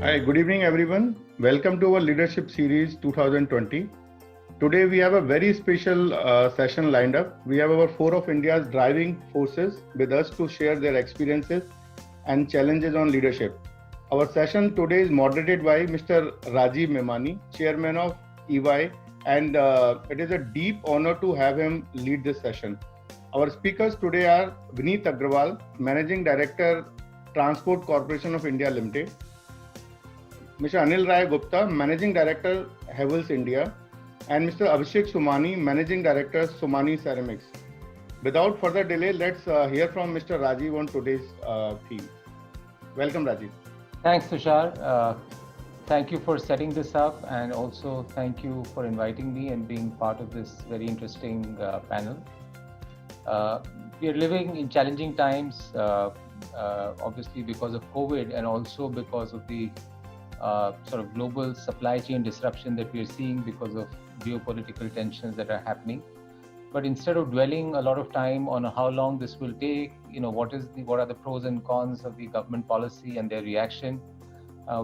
Hi, good evening everyone. Welcome to our Leadership Series 2020. Today we have a very special session lined up. We have our four of India's driving forces with us to share their experiences and challenges on leadership. Our session today is moderated by Mr. Rajiv Memani, Chairman of EY, and it is a deep honor to have him lead this session. Our speakers today are Vineet Agrawal, Managing Director, Transport Corporation of India Limited, Mr. Anil Rai Gupta, Managing Director, Havells India, and Mr. Abhishek Somani, Managing Director, Somani Ceramics. Without further delay, let's hear from Mr. Rajiv on today's theme. Welcome, Rajiv. Thanks, Tushar. Thank you for setting this up, and also thank you for inviting me and being part of this very interesting panel. We are living in challenging times, obviously because of COVID and also because of the sort of global supply chain disruption that we are seeing because of geopolitical tensions that are happening. But instead of dwelling a lot of time on how long this will take, what are the pros and cons of the government policy and their reaction,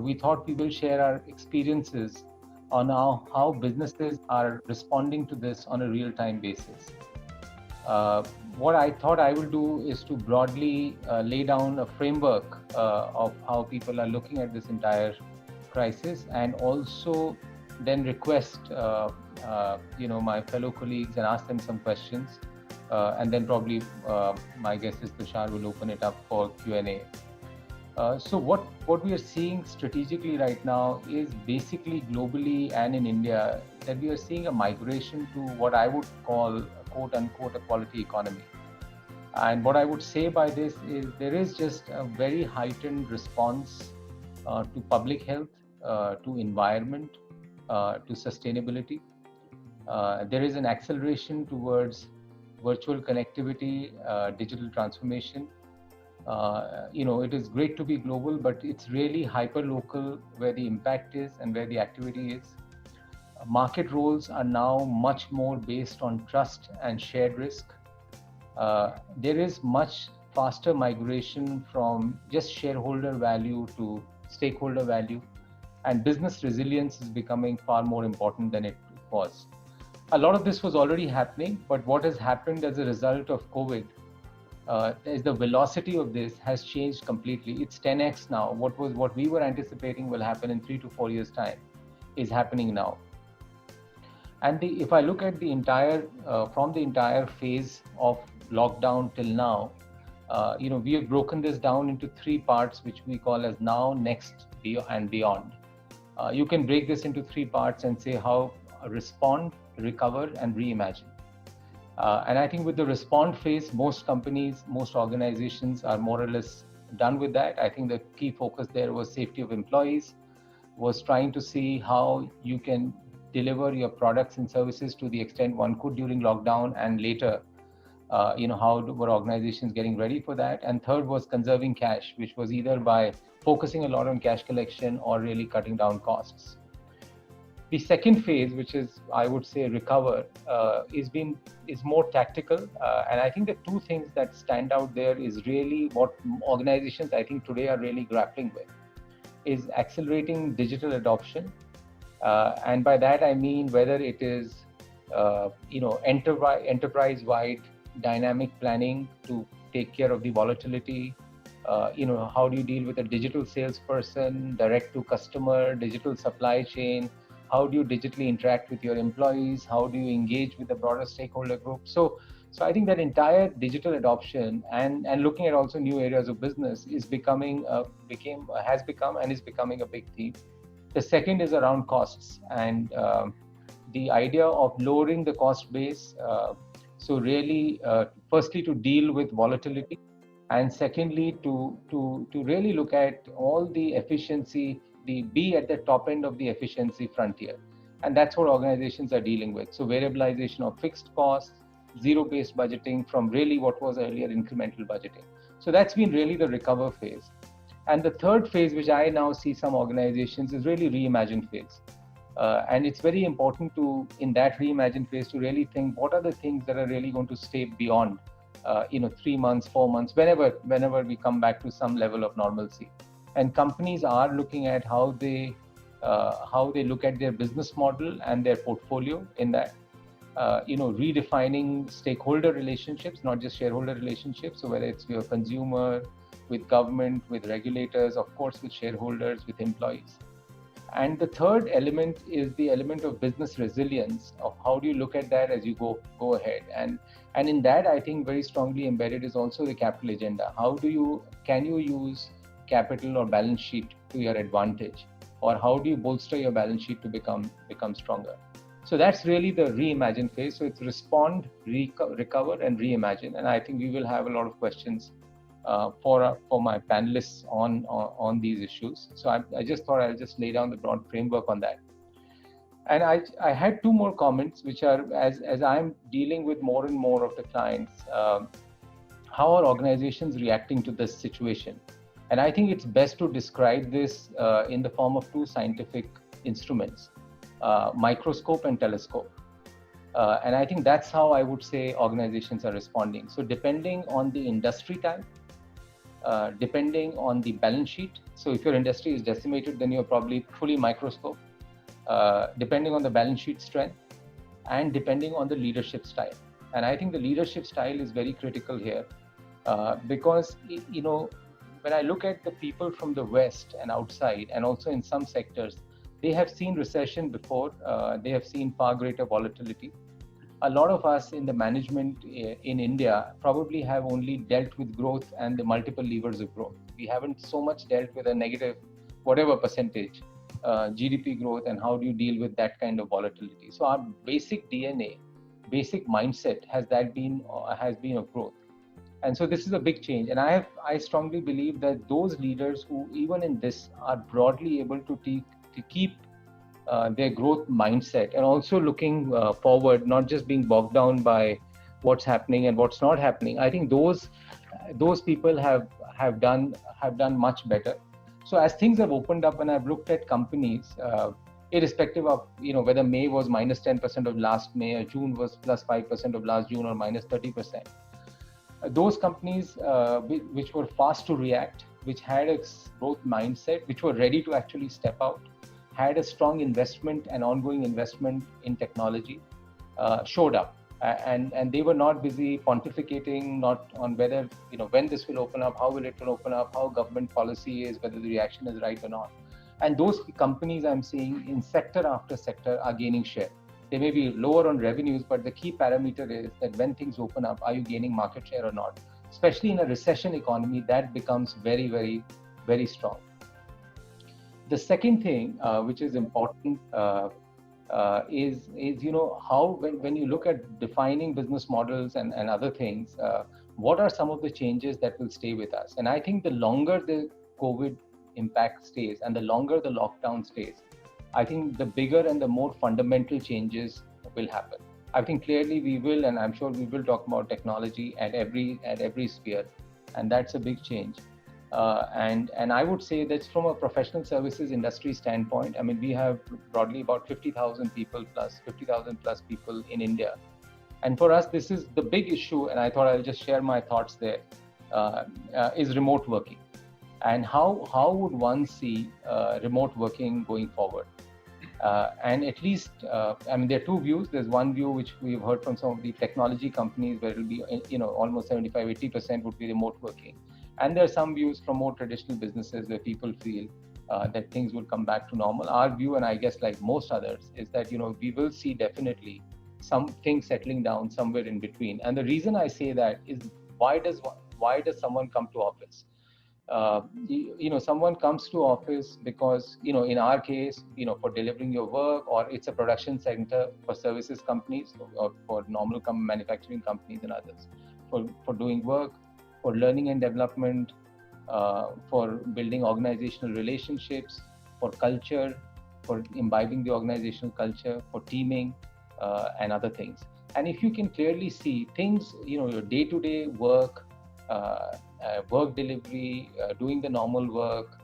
we thought we will share our experiences on how businesses are responding to this on a real-time basis. What I thought I will do is to broadly lay down a framework of how people are looking at this entire crisis, and also then request my fellow colleagues and ask them some questions, and then probably my guess is Tushar will open it up for Q&A. So what we are seeing strategically right now is basically globally and in India that we are seeing a migration to what I would call a quote-unquote a quality economy. And what I would say by this is there is just a very heightened response to public health, to environment, to sustainability. There is an acceleration towards virtual connectivity, digital transformation. It is great to be global, but it's really hyper-local where the impact is and where the activity is. Market roles are now much more based on trust and shared risk. There is much faster migration from just shareholder value to stakeholder value, and business resilience is becoming far more important than it was. A lot of this was already happening, but what has happened as a result of COVID is the velocity of this has changed completely. It's 10x now. What we were anticipating will happen in 3 to 4 years' time is happening now. And if I look at the from the entire phase of lockdown till now, we have broken this down into 3 parts, which we call as now, next, and beyond. You can break this into 3 parts and say how respond, recover, and reimagine. And I think with the respond phase, most companies, most organizations are more or less done with that. I think the key focus there was safety of employees, was trying to see how you can deliver your products and services to the extent one could during lockdown, and later, how were organizations getting ready for that. And third was conserving cash, which was either by focusing a lot on cash collection or really cutting down costs. The second phase, which is, I would say, recover, is more tactical. And I think the 2 things that stand out there is really what organizations I think today are really grappling with is accelerating digital adoption. And by that, I mean whether it is, enterprise-wide dynamic planning to take care of the volatility. How do you deal with a digital salesperson, direct to customer, digital supply chain? How do you digitally interact with your employees? How do you engage with the broader stakeholder group? So I think that entire digital adoption and looking at also new areas of business is becoming a big theme. The second is around costs and the idea of lowering the cost base. So really, firstly, to deal with volatility, and secondly, to really look at all the efficiency, be at the top end of the efficiency frontier. And that's what organizations are dealing with. So variabilization of fixed costs, zero-based budgeting from really what was earlier incremental budgeting. So that's been really the recover phase. And the third phase, which I now see some organizations, is really reimagine phase. And it's very important in that reimagine phase, to really think what are the things that are really going to stay beyond 3 months, 4 months, whenever we come back to some level of normalcy. and companies are looking at how they look at their business model and their portfolio in that. Redefining stakeholder relationships, not just shareholder relationships. So whether it's with a consumer, with government, with regulators, of course, with shareholders, with employees. And the third element is the element of business resilience, of how do you look at that as you go ahead. And in that, I think very strongly embedded is also the capital agenda. Can you use capital or balance sheet to your advantage? Or how do you bolster your balance sheet to become stronger? So that's really the reimagine phase. So it's respond, recover, and reimagine. And I think we will have a lot of questions for my panelists on these issues. So I just thought I'll just lay down the broad framework on that. And I had two more comments, which are as I'm dealing with more and more of the clients, how are organizations reacting to this situation? And I think it's best to describe this in the form of two scientific instruments, microscope and telescope. And I think that's how I would say organizations are responding. So depending on the industry type, depending on the balance sheet. So if your industry is decimated, then you're probably fully microscope, depending on the balance sheet strength, and depending on the leadership style. And I think the leadership style is very critical here, because, when I look at the people from the West and outside, and also in some sectors, they have seen recession before, they have seen far greater volatility. A lot of us in the management in India probably have only dealt with growth and the multiple levers of growth. We haven't so much dealt with a negative, whatever percentage, GDP growth, and how do you deal with that kind of volatility. So our basic DNA, basic mindset has been of growth. And so this is a big change. And I strongly believe that those leaders who even in this are broadly able to keep their growth mindset and also looking forward, not just being bogged down by what's happening and what's not happening. I think those people have done much better. So as things have opened up, and I've looked at companies, irrespective of whether May was minus 10% of last May, or June was plus 5% of last June, or minus 30%. Those companies which were fast to react, which had a growth mindset, which were ready to actually step out, had a strong investment and ongoing investment in technology, showed up. And they were not busy pontificating, not on whether, when this will open up, how will it open up, how government policy is, whether the reaction is right or not. And those companies I'm seeing in sector after sector are gaining share. They may be lower on revenues, but the key parameter is that when things open up, are you gaining market share or not? Especially in a recession economy, that becomes very, very, very strong. The second thing which is important is how when you look at defining business models and other things, what are some of the changes that will stay with us? And I think the longer the COVID impact stays and the longer the lockdown stays, I think the bigger and the more fundamental changes will happen. I think clearly we will, and I'm sure we will talk about technology at every sphere, and that's a big change. And I would say that from a professional services industry standpoint, I mean, we have broadly about 50,000 plus people in India. And for us, this is the big issue, and I thought I'll just share my thoughts there, is remote working. And how would one see remote working going forward? And at least, I mean, there are two views. There's one view which we've heard from some of the technology companies where it'll be, almost 75-80% would be remote working. And there are some views from more traditional businesses where people feel that things will come back to normal. Our view, and I guess like most others, is that, we will see definitely some things settling down somewhere in between. And the reason I say that is, why does someone come to office? Someone comes to office because, in our case, for delivering your work, or it's a production center for services companies, or for normal manufacturing companies and others, for doing work, for learning and development, for building organizational relationships, for culture, for imbibing the organizational culture, for teaming, and other things. And if you can clearly see things, your day-to-day work, work delivery, doing the normal work,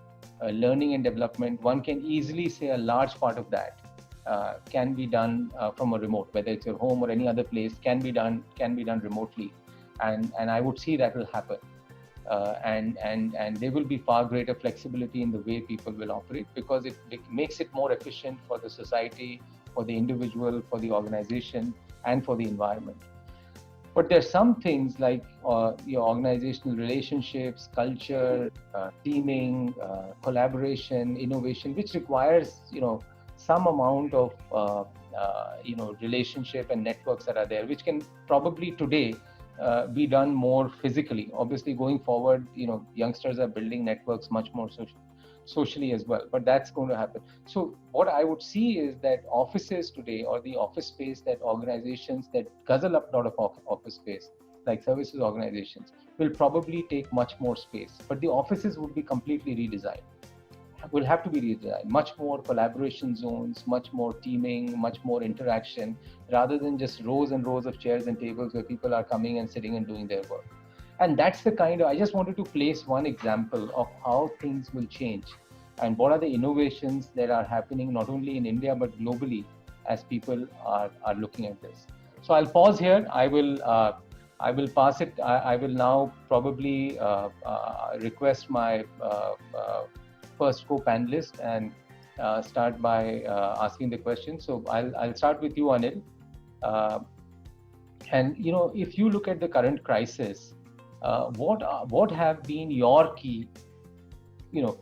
learning and development, one can easily say a large part of that can be done from a remote, whether it's your home or any other place, can be done remotely. And I would see that will happen. and there will be far greater flexibility in the way people will operate, because it makes it more efficient for the society, for the individual, for the organization, and for the environment. But there's some things like your organizational relationships, culture, teaming, collaboration, innovation, which requires some amount of relationship and networks that are there, which can probably today be done more physically. Obviously, going forward, youngsters are building networks much more socially as well, but that's going to happen. So what I would see is that offices today, or the office space that organizations that guzzle up a lot of office space, like services organizations, will probably take much more space, but the offices would be completely redesigned. Will have to be redesigned. Much more collaboration zones, much more teaming, much more interaction, rather than just rows and rows of chairs and tables where people are coming and sitting and doing their work. And that's the kind of, I just wanted to place one example of how things will change and what are the innovations that are happening not only in India but globally as people are looking at this. So I'll pause here. I will pass it. I will now probably request my first co-panelist and start by asking the question. So I'll start with you, Anil. And if you look at the current crisis, what have been your key,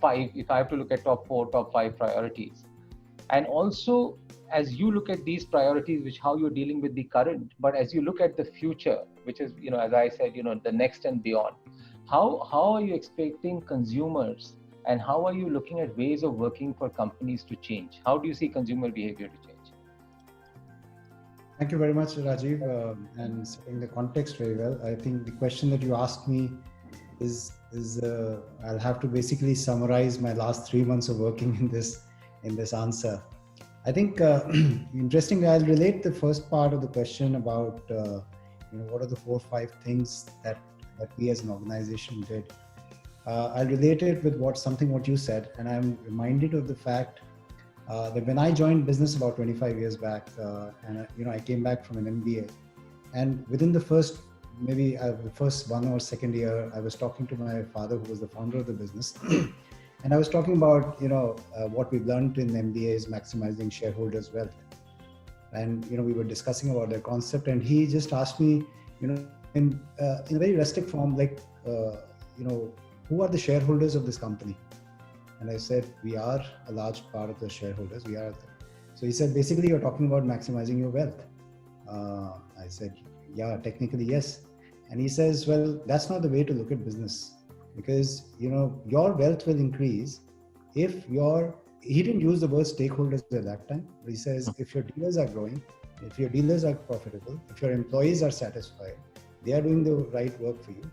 five? If I have to look at top 4, top 5 priorities, and also as you look at these priorities, how you're dealing with the current, but as you look at the future, which is as I said, the next and beyond, how are you expecting consumers? And how are you looking at ways of working for companies to change? How do you see consumer behavior to change? Thank you very much, Rajiv, and setting the context very well. I think the question that you asked me is I'll have to basically summarize my last 3 months of working in this answer. I think interestingly, I'll relate the first part of the question about what are the 4 or 5 things that we as an organization did. I'll relate it with what you said, and I'm reminded of the fact that when I joined business about 25 years back, and I came back from an MBA, and within the first 1 or 2nd year, I was talking to my father, who was the founder of the business, and I was talking about what we've learned in MBA is maximizing shareholders' wealth, and we were discussing about their concept, and he just asked me, in a very rustic form, like who are the shareholders of this company? And I said, we are a large part of the shareholders. So he said, basically, you're talking about maximizing your wealth. I said, yeah, technically, yes. And he says, well, that's not the way to look at business, because, your wealth will increase if he didn't use the word stakeholders at that time, but he says, if your dealers are growing, if your dealers are profitable, if your employees are satisfied, they are doing the right work for you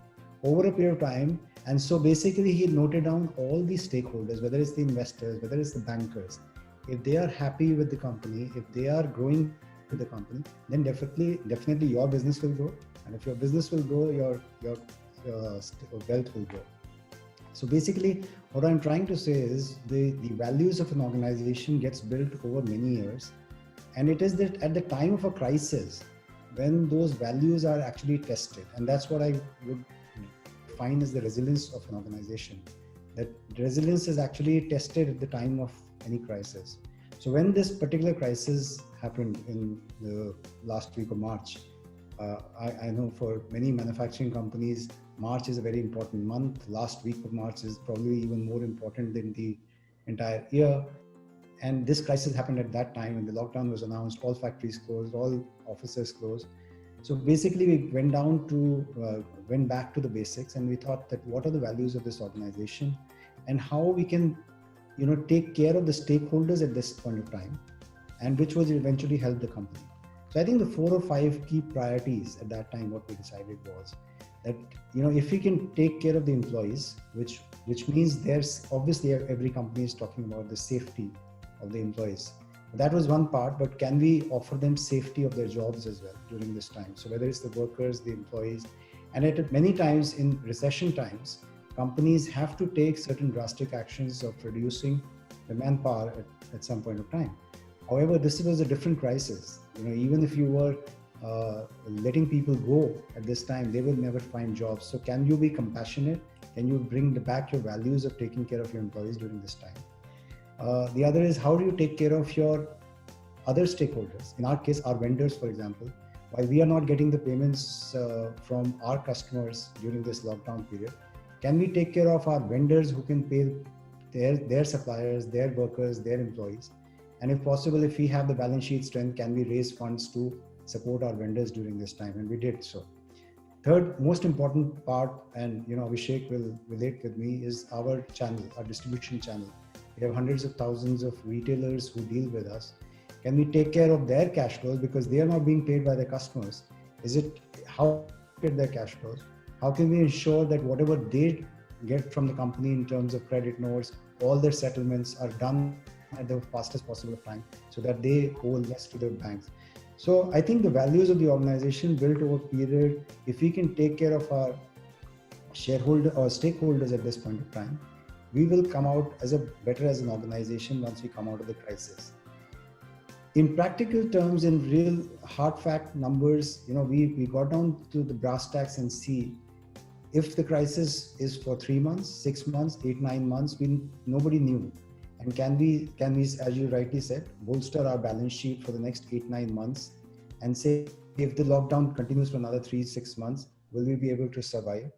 over a period of time. And so basically he noted down all these stakeholders, whether it's the investors, whether it's the bankers, if they are happy with the company, if they are growing with the company, then definitely your business will grow. And if your business will grow, your wealth will grow. So basically what I'm trying to say is the values of an organization gets built over many years. And it is that at the time of a crisis, when those values are actually tested, and that's what I would find is the resilience of an organization, that resilience is actually tested at the time of any crisis. So when this particular crisis happened in the last week of March, I know for many manufacturing companies, March is a very important month. Last week of March is probably even more important than the entire year. And this crisis happened at that time when the lockdown was announced, all factories closed, all offices closed. So basically we went back to the basics, and we thought that what are the values of this organization and how we can, take care of the stakeholders at this point of time, and which was eventually help the company. So I think the 4 or 5 key priorities at that time, what we decided was that, if we can take care of the employees, which means there's obviously every company is talking about the safety of the employees. That was one part, but can we offer them safety of their jobs as well during this time? So whether it's the workers, the employees, and at many times in recession times, companies have to take certain drastic actions of reducing the manpower at some point of time. However, this was a different crisis. Even if you were letting people go at this time, they will never find jobs. So can you be compassionate can you bring back your values of taking care of your employees during this time? The other is, how do you take care of your other stakeholders? In our case, our vendors, for example. While we are not getting the payments from our customers during this lockdown period, can we take care of our vendors who can pay their suppliers, their workers, their employees? And if possible, if we have the balance sheet strength, can we raise funds to support our vendors during this time? And we did so. Third most important part, and Abhishek will relate with me, is our channel, our distribution channel. We have hundreds of thousands of retailers who deal with us. Can we take care of their cash flows, because they are not being paid by their customers? How get their cash flows? How can we ensure that whatever they get from the company in terms of credit notes, all their settlements are done at the fastest possible time, so that they owe less to their banks? So I think the values of the organization built over period, if we can take care of our shareholder or stakeholders at this point of time, we will come out better as an organization once we come out of the crisis. In practical terms, in real hard fact numbers, we got down to the brass tacks and see if the crisis is for 3 months, 6 months, 8, 9 months, nobody knew. And can we, as you rightly said, bolster our balance sheet for the next 8, 9 months and say, if the lockdown continues for another 3, 6 months, will we be able to survive?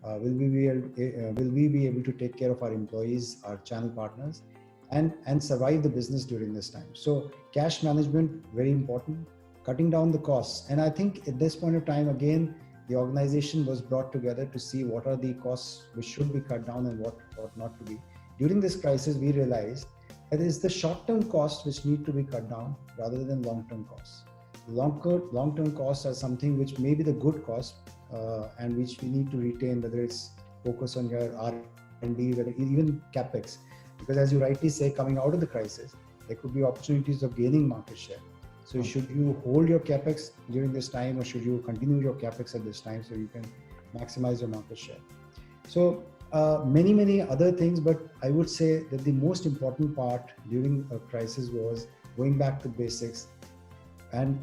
Will we be able to take care of our employees, our channel partners, and survive the business during this time? So cash management, very important, cutting down the costs. And I think at this point of time, again, the organization was brought together to see what are the costs which should be cut down and what not to be. During this crisis, we realized that it is the short-term costs which need to be cut down rather than long-term costs. Long-term costs are something which may be the good cost and which we need to retain, whether it's focus on your R&D, whether even CapEx. Because as you rightly say, coming out of the crisis, there could be opportunities of gaining market share. So should you hold your CapEx during this time, or should you continue your CapEx at this time so you can maximize your market share? So many other things, but I would say that the most important part during a crisis was going back to basics and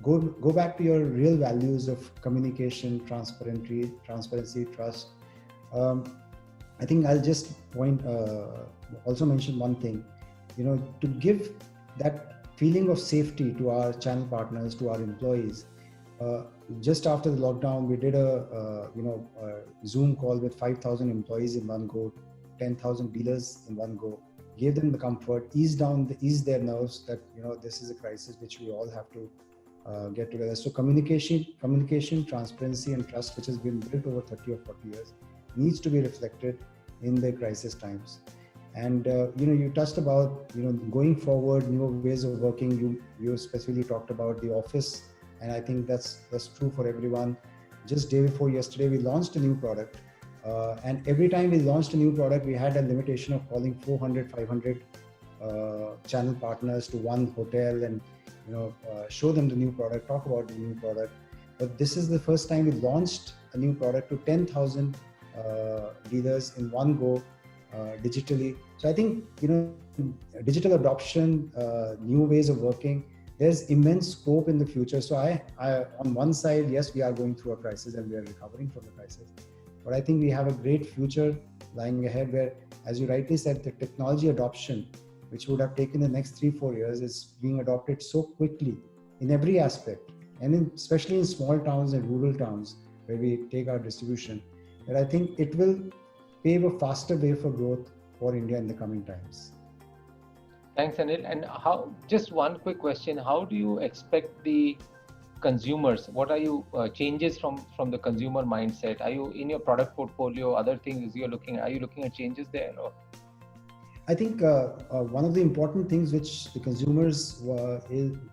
go back to your real values of communication, transparency, trust. I think I'll just also mention one thing, to give that feeling of safety to our channel partners, to our employees. Just after the lockdown, we did a Zoom call with 5,000 employees in one go, 10,000 dealers in one go, gave them the comfort, ease their nerves that this is a crisis which we all have to get together. So communication, transparency, and trust, which has been built over 30 or 40 years, needs to be reflected in the crisis times. And you touched about going forward, new ways of working. You specifically talked about the office, and I think that's true for everyone. Just day before yesterday, we launched a new product, and every time we launched a new product, we had a limitation of calling 400, 500 channel partners to one hotel and show them the new product, talk about the new product. But this is the first time we launched a new product to 10,000 dealers in one go. Digitally. So I think, digital adoption, new ways of working, there's immense scope in the future. So I on one side, yes, we are going through a crisis and we are recovering from the crisis. But I think we have a great future lying ahead where, as you rightly said, the technology adoption, which would have taken the next 3-4 years, is being adopted so quickly in every aspect. And especially in small towns and rural towns where we take our distribution, that I think it will pave a faster way for growth for India in the coming times. Thanks, Anil. And just one quick question, how do you expect the consumers, what are you changes from the consumer mindset? Are you in your product portfolio, other things are you looking at changes there? Or? I think one of the important things which the consumers,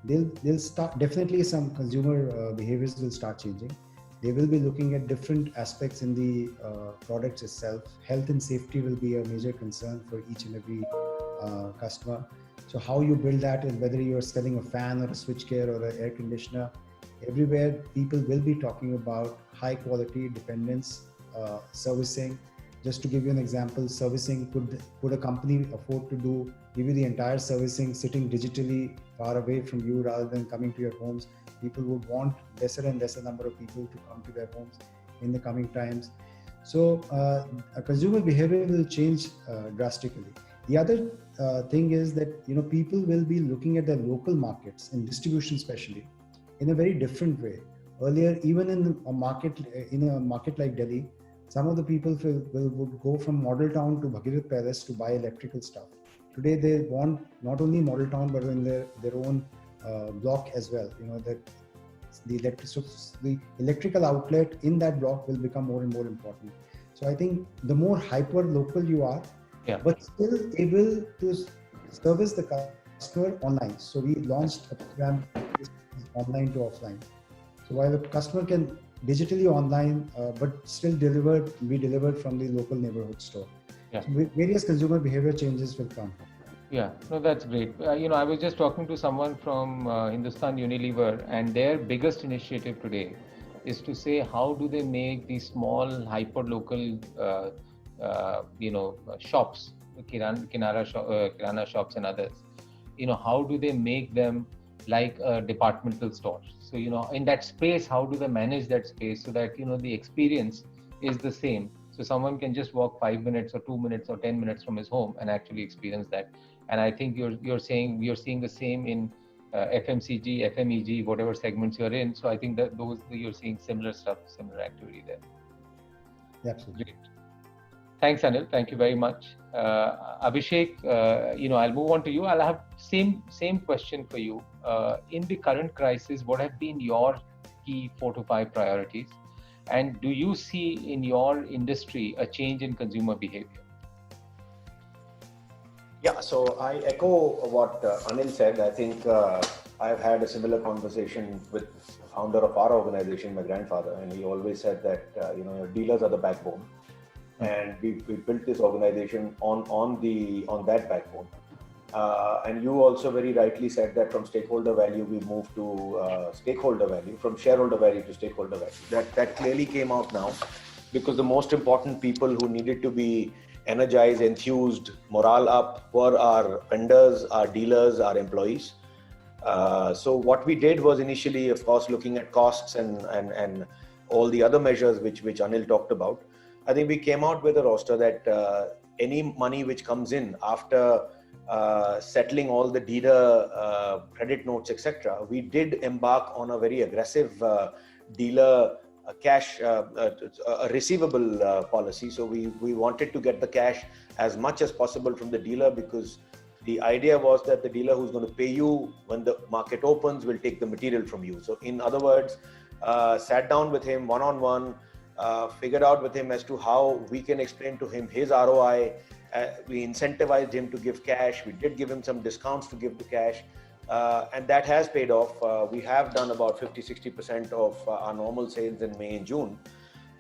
they'll start, definitely some consumer behaviors will start changing. They will be looking at different aspects in the products itself. Health and safety will be a major concern for each and every customer. So how you build that, and whether you're selling a fan or a switchgear or an air conditioner, everywhere people will be talking about high quality, dependence, servicing. Just to give you an example, servicing, could a company afford to give you the entire servicing sitting digitally far away from you rather than coming to your homes? People would want lesser and lesser number of people to come to their homes in the coming times. So consumer behavior will change drastically. The other thing is that people will be looking at their local markets in distribution, especially in a very different way. Earlier, even in a market like Delhi, some of the people would go from Model Town to Bhagirath Palace to buy electrical stuff. Today, they want not only Model Town but in their own block as well. That the electrical outlet in that block will become more and more important. So I think the more hyper local you are, but still able to service the customer online. So we launched a program online to offline. So while the customer can digitally online, but still be delivered from the local neighborhood store. So various consumer behavior changes will come. Yeah, no, that's great. I was just talking to someone from Hindustan Unilever, and their biggest initiative today is to say how do they make these small hyper-local, shops, kirana shops and others. How do they make them like a departmental store? So in that space, how do they manage that space so that the experience is the same? So someone can just walk 5 minutes or 2 minutes or 10 minutes from his home and actually experience that. And I think you're saying we are seeing the same in FMCG, FMEG, whatever segments you're in. So I think that you're seeing similar stuff, similar activity there. Absolutely. Great. Thanks, Anil. Thank you very much. Abhishek, I'll move on to you. I'll have same question for you. In the current crisis, what have been your key 4 to 5 priorities? And do you see in your industry a change in consumer behavior? Yeah, so I echo what Anil said. I think I've had a similar conversation with the founder of our organization, my grandfather, and he always said that your dealers are the backbone, and we built this organization on that backbone. And you also very rightly said that from stakeholder value we moved to stakeholder value, from shareholder value to stakeholder value. That clearly came out now, because the most important people who needed to be energized, enthused, morale up were our vendors, our dealers, our employees. So what we did was initially, of course, looking at costs and all the other measures which Anil talked about. I think we came out with a roster that any money which comes in after settling all the dealer credit notes, etc., we did embark on a very aggressive dealer cash receivable policy. So we wanted to get the cash as much as possible from the dealer, because the idea was that the dealer who's going to pay you when the market opens will take the material from you. So in other words, sat down with him one-on-one, figured out with him as to how we can explain to him his ROI. We incentivized him to give cash. We did give him some discounts to give the cash. And that has paid off. We have done about 50-60% of our normal sales in May and June.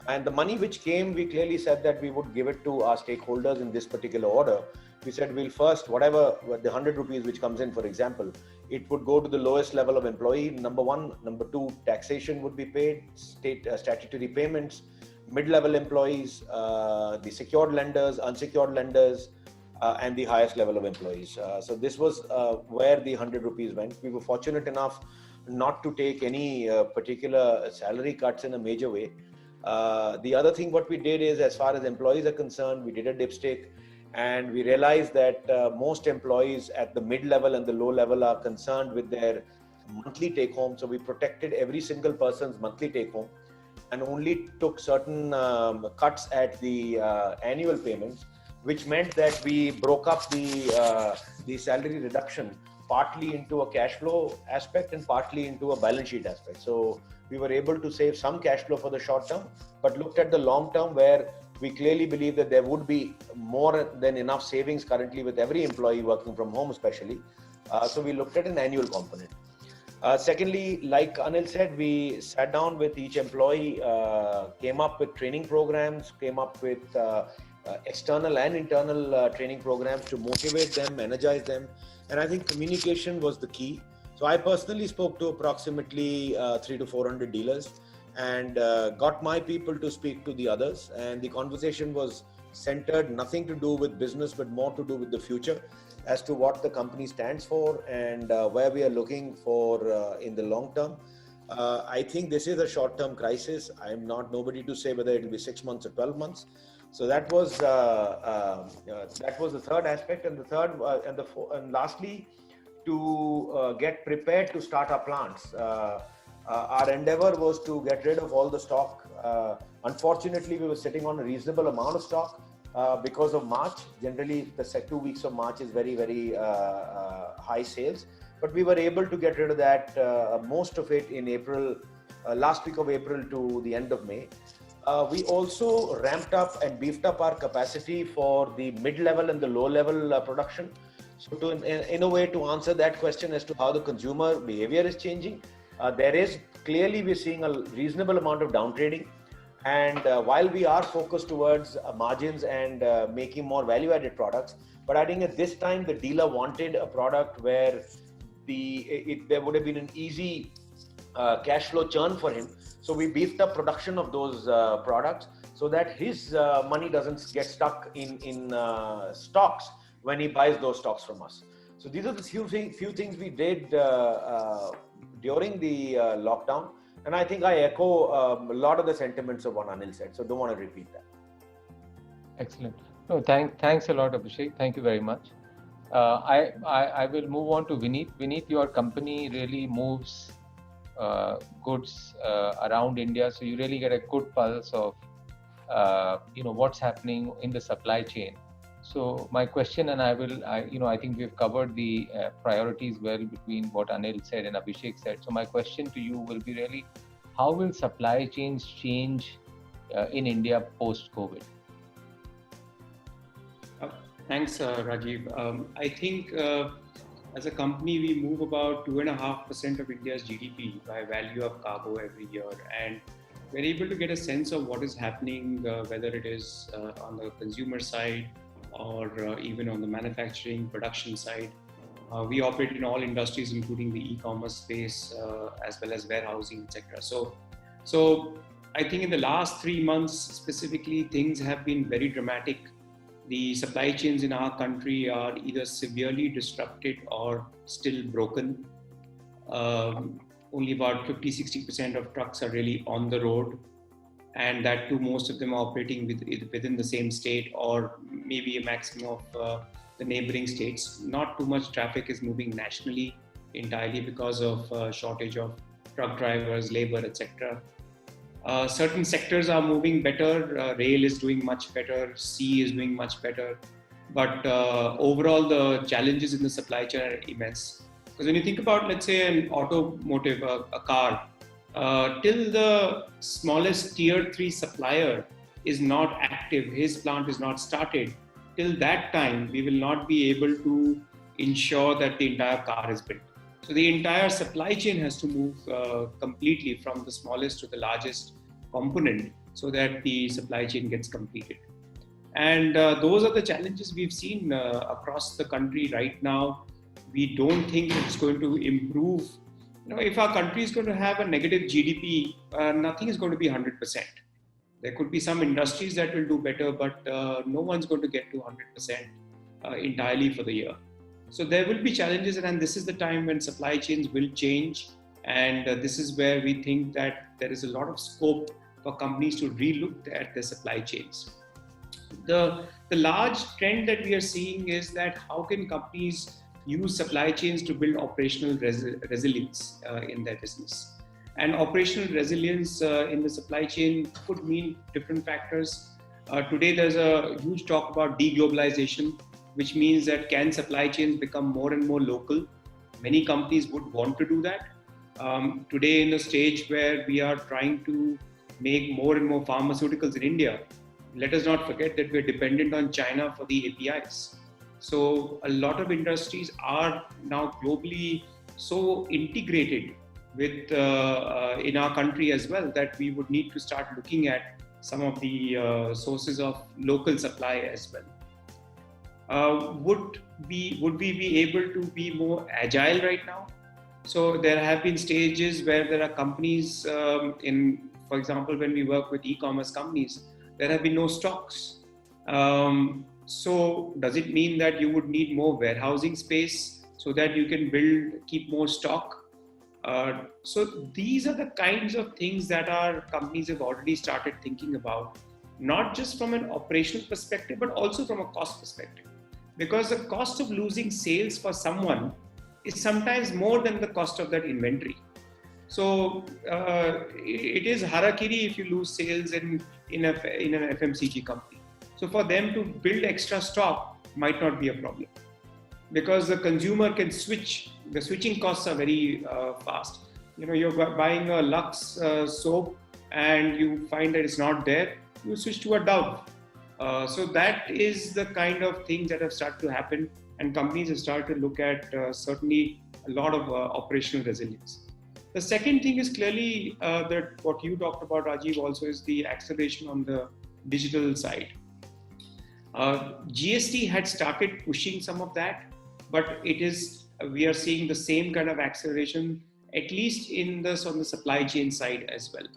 And the money which came, we clearly said that we would give it to our stakeholders in this particular order. We said we'll first, whatever the 100 rupees which comes in, for example, it would go to the lowest level of employee, number one. Number two, taxation would be paid, state statutory payments, mid-level employees, the secured lenders, unsecured lenders, and the highest level of employees. So this was where the 100 rupees went. We were fortunate enough not to take any particular salary cuts in a major way. The other thing what we did is, as far as employees are concerned, we did a dipstick, and we realized that most employees at the mid-level and the low level are concerned with their monthly take-home. So we protected every single person's monthly take-home and only took certain cuts at the annual payments, which meant that we broke up the salary reduction partly into a cash flow aspect and partly into a balance sheet aspect. So we were able to save some cash flow for the short term, but looked at the long term, where we clearly believe that there would be more than enough savings currently with every employee working from home especially. So we looked at an annual component. Secondly, like Anil said, we sat down with each employee, came up with training programs, came up with external and internal training programs to motivate them, energize them. And I think communication was the key. So I personally spoke to approximately 300 to 400 dealers and got my people to speak to the others. And the conversation was centered, nothing to do with business, but more to do with the future, as to what the company stands for and where we are looking for in the long term. I think this is a short-term crisis. I'm not nobody to say whether it will be 6 months or 12 months. So that was the third aspect, and the third and lastly, to get prepared to start our plants. Our endeavor was to get rid of all the stock. Unfortunately, we were sitting on a reasonable amount of stock because of March. Generally, the 2 weeks of March is very, very high sales. But we were able to get rid of that, most of it in April, last week of April to the end of May. We also ramped up and beefed up our capacity for the mid-level and the low-level production. So in a way, to answer that question as to how the consumer behavior is changing, there is clearly we're seeing a reasonable amount of downtrading. And while we are focused towards margins and making more value-added products, but I think at this time, the dealer wanted a product where there would have been an easy cash flow churn for him. So we beefed up production of those products so that his money doesn't get stuck in stocks when he buys those stocks from us. So these are the few things we did during the lockdown. And I think I echo a lot of the sentiments of what Anil said. So don't want to repeat that. Excellent. No, thanks a lot, Abhishek. Thank you very much. I will move on to Vineet. Vineet, your company really moves goods around India, so you really get a good pulse of what's happening in the supply chain. So my question, and I think we've covered the priorities well between what Anil said and Abhishek said. So my question to you will be really, how will supply chains change in India post-COVID? Thanks, Rajiv. I think as a company, we move about 2.5% of India's GDP by value of cargo every year. And we're able to get a sense of what is happening, whether it is on the consumer side or even on the manufacturing production side. We operate in all industries, including the e-commerce space, as well as warehousing, etc. So I think in the last 3 months specifically, things have been very dramatic. The supply chains in our country are either severely disrupted or still broken. Only about 50-60% of trucks are really on the road, and that too, most of them are operating within the same state or maybe a maximum of the neighboring states. Not too much traffic is moving nationally entirely because of shortage of truck drivers, labor, etc. Certain sectors are moving better. Rail is doing much better. Sea is doing much better. But overall, the challenges in the supply chain are immense. Because when you think about, let's say, an automotive, a car, till the smallest tier 3 supplier is not active, his plant is not started, till that time, we will not be able to ensure that the entire car is built. So the entire supply chain has to move completely from the smallest to the largest component so that the supply chain gets completed. And those are the challenges we've seen across the country right now. We don't think it's going to improve. If our country is going to have a negative GDP, nothing is going to be 100%. There could be some industries that will do better, but no one's going to get to 100% entirely for the year. So there will be challenges, and this is the time when supply chains will change. And this is where we think that there is a lot of scope for companies to relook at their supply chains. The large trend that we are seeing is that how can companies use supply chains to build operational resilience in their business. And operational resilience in the supply chain could mean different factors. Today, there's a huge talk about deglobalization, which means that can supply chains become more and more local? Many companies would want to do that. Today, in the stage where we are trying to make more and more pharmaceuticals in India, let us not forget that we're dependent on China for the APIs. So a lot of industries are now globally so integrated with in our country as well that we would need to start looking at some of the sources of local supply as well. Would we be able to be more agile right now? So there have been stages where there are companies for example, when we work with e-commerce companies, there have been no stocks. So does it mean that you would need more warehousing space so that you can keep more stock? So these are the kinds of things that our companies have already started thinking about, not just from an operational perspective, but also from a cost perspective. Because the cost of losing sales for someone is sometimes more than the cost of that inventory. So it is harakiri if you lose sales in an FMCG company. So for them to build extra stock might not be a problem, because the consumer can switch. The switching costs are very fast. You're buying a Lux soap and you find that it's not there, you switch to a Dove. So that is the kind of things that have started to happen, and companies have started to look at certainly a lot of operational resilience. The second thing is clearly that what you talked about, Rajiv, also is the acceleration on the digital side. GST had started pushing some of that, but we are seeing the same kind of acceleration, at least on the supply chain side as well.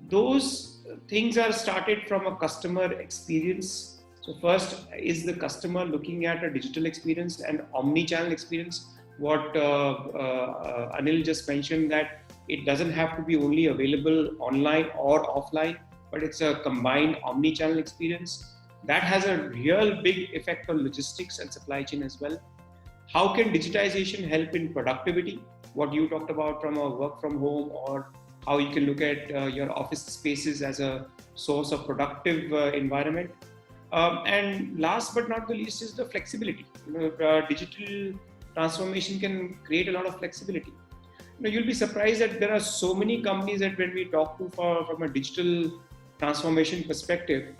Those things are started from a customer experience. So first is the customer looking at a digital experience and omni-channel experience. What Anil just mentioned, that it doesn't have to be only available online or offline, but it's a combined omni-channel experience. That has a real big effect on logistics and supply chain as well. How can digitization help in productivity? What you talked about from a work from home, or how you can look at your office spaces as a source of productive environment. And last but not the least is the flexibility. Digital transformation can create a lot of flexibility. You'll be surprised that there are so many companies that when we talk to from a digital transformation perspective,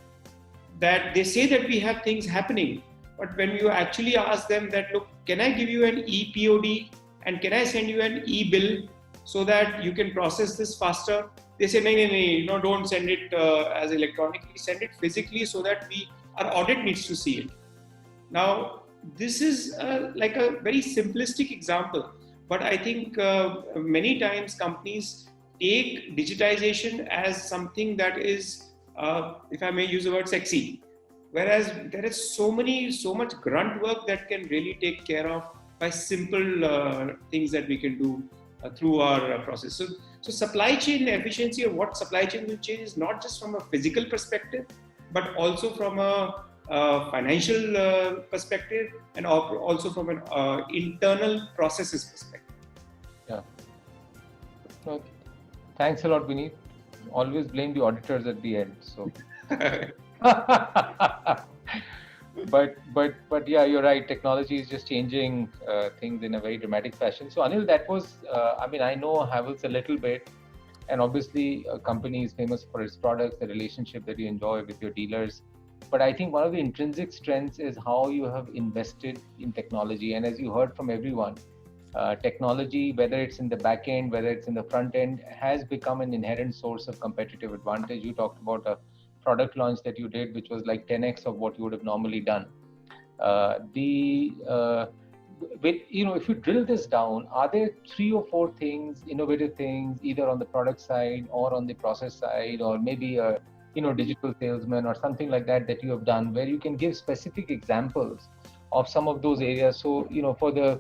that they say that we have things happening, but when you actually ask them that, look, can I give you an e-POD and can I send you an e-bill so that you can process this faster? They say, no, don't send it as electronically, send it physically so that our audit needs to see it. Now, this is like a very simplistic example, but I think many times companies take digitization as something that is, if I may use the word, sexy. Whereas there is so much grunt work that can really take care of by simple things that we can do through our process. So supply chain efficiency, or what supply chain will change, is not just from a physical perspective, but also from a financial perspective, and also from an internal processes perspective. Yeah. Okay. Thanks a lot, Vineet. Always blame the auditors at the end. So. But yeah, you're right. Technology is just changing things in a very dramatic fashion. So Anil, that was, I know Havells a little bit, and obviously a company is famous for its products, the relationship that you enjoy with your dealers. But I think one of the intrinsic strengths is how you have invested in technology. And as you heard from everyone, technology, whether it's in the back end, whether it's in the front end, has become an inherent source of competitive advantage. You talked about a product launch that you did, which was like 10x of what you would have normally done. If you drill this down, are there 3 or 4 things, innovative things, either on the product side or on the process side, or maybe a digital salesman or something like that you have done, where you can give specific examples of some of those areas? So, for the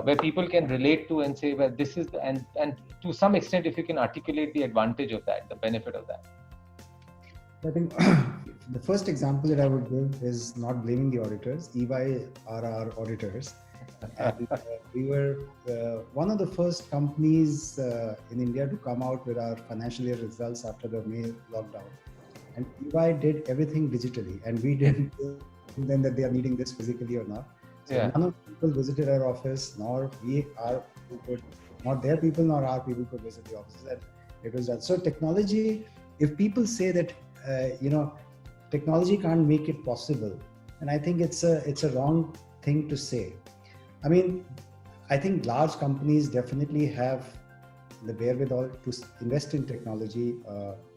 where people can relate to and say, well, this is, and to some extent, if you can articulate the advantage of that, the benefit of that. I think the first example that I would give is not blaming the auditors. EY are our auditors. And we were one of the first companies in India to come out with our financial year results after the May lockdown. And EY did everything digitally, and we didn't tell them that they are needing this physically or not. So none of the people visited our office, nor their people nor our people could visit the offices. And it was that. So technology, if people say that technology can't make it possible, and I think it's a wrong thing to say. I think large companies definitely have the wherewithal to invest in technology.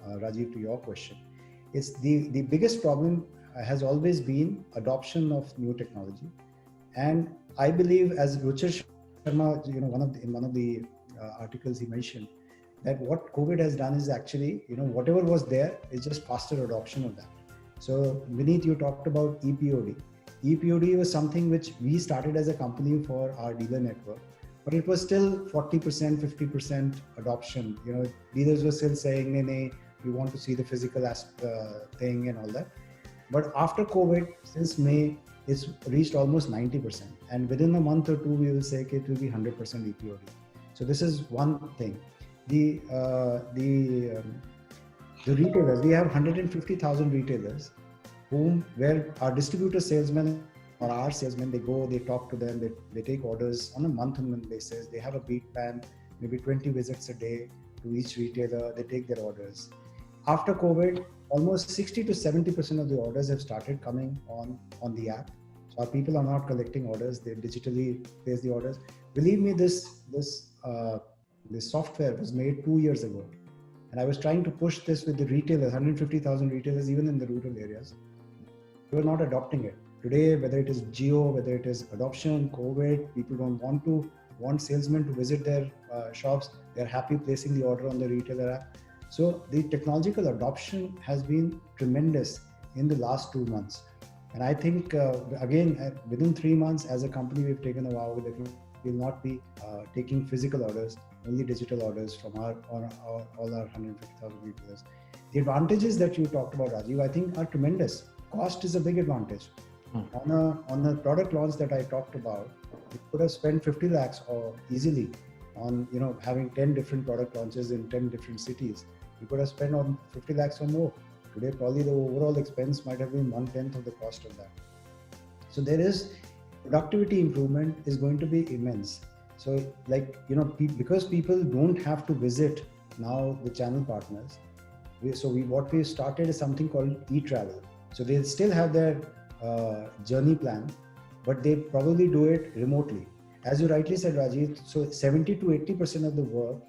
Rajiv, to your question, it's the biggest problem has always been adoption of new technology. And I believe, as Ruchir Sharma, in one of the articles he mentioned, that what COVID has done is actually, whatever was there is just faster adoption of that. So Vineet, you talked about e-POD. ePOD was something which we started as a company for our dealer network, but it was still 40%, 50% adoption. You know, dealers were still saying, "Nee, we want to see the physical thing and all that." But after COVID, since May, it's reached almost 90%. And within a month or two, we will say it will be 100% ePOD. So this is one thing. The retailers, we have 150,000 retailers where our distributor salesmen or our salesmen, they go, they talk to them, they take orders on a month-on-month basis. They have a beat plan, maybe 20 visits a day to each retailer. They take their orders. After COVID, almost 60 to 70% of the orders have started coming on the app. So our people are not collecting orders; they digitally place the orders. Believe me, this software was made 2 years ago, and I was trying to push this with the retailers, 150,000 retailers, even in the rural areas. They were not adopting it. Today, whether it is Jio, whether it is adoption, COVID, people don't want salesmen to visit their shops. They're happy placing the order on the retailer app. So the technological adoption has been tremendous in the last 2 months. And I think, again, within 3 months as a company, we've taken a vow that we will not be taking physical orders, only digital orders from all our 150,000 retailers. The advantages that you talked about, Rajiv, I think are tremendous. Cost is a big advantage. On the product launch that I talked about, we could have spent 50 lakhs or easily on having 10 different product launches in 10 different cities. We could have spent on 50 lakhs or more. Today, probably the overall expense might have been 1/10 of the cost of that. So there is productivity improvement is going to be immense. So because people don't have to visit now the channel partners, what we started is something called e-travel. So they'll still have their journey plan, but they probably do it remotely. As you rightly said, Rajiv, so 70 to 80% of the work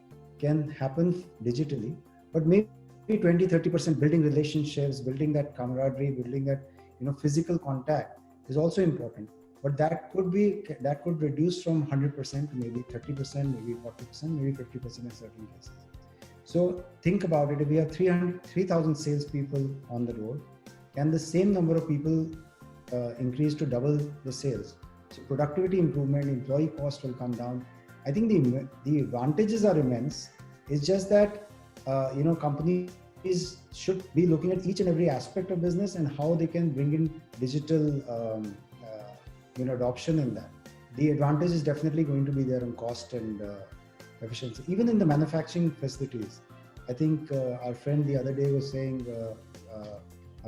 can happen digitally, but maybe 20-30% building relationships, building that camaraderie, building that physical contact is also important. But that could reduce from 100% to maybe 30%, maybe 40%, maybe 50% in certain cases. So think about it. If we have 3,000 salespeople on the road, can the same number of people increase to double the sales? So productivity improvement, employee cost will come down. I think the advantages are immense. It's just that companies should be looking at each and every aspect of business and how they can bring in digital adoption in that. The advantage is definitely going to be there on cost and efficiency. Even in the manufacturing facilities, I think our friend the other day was saying,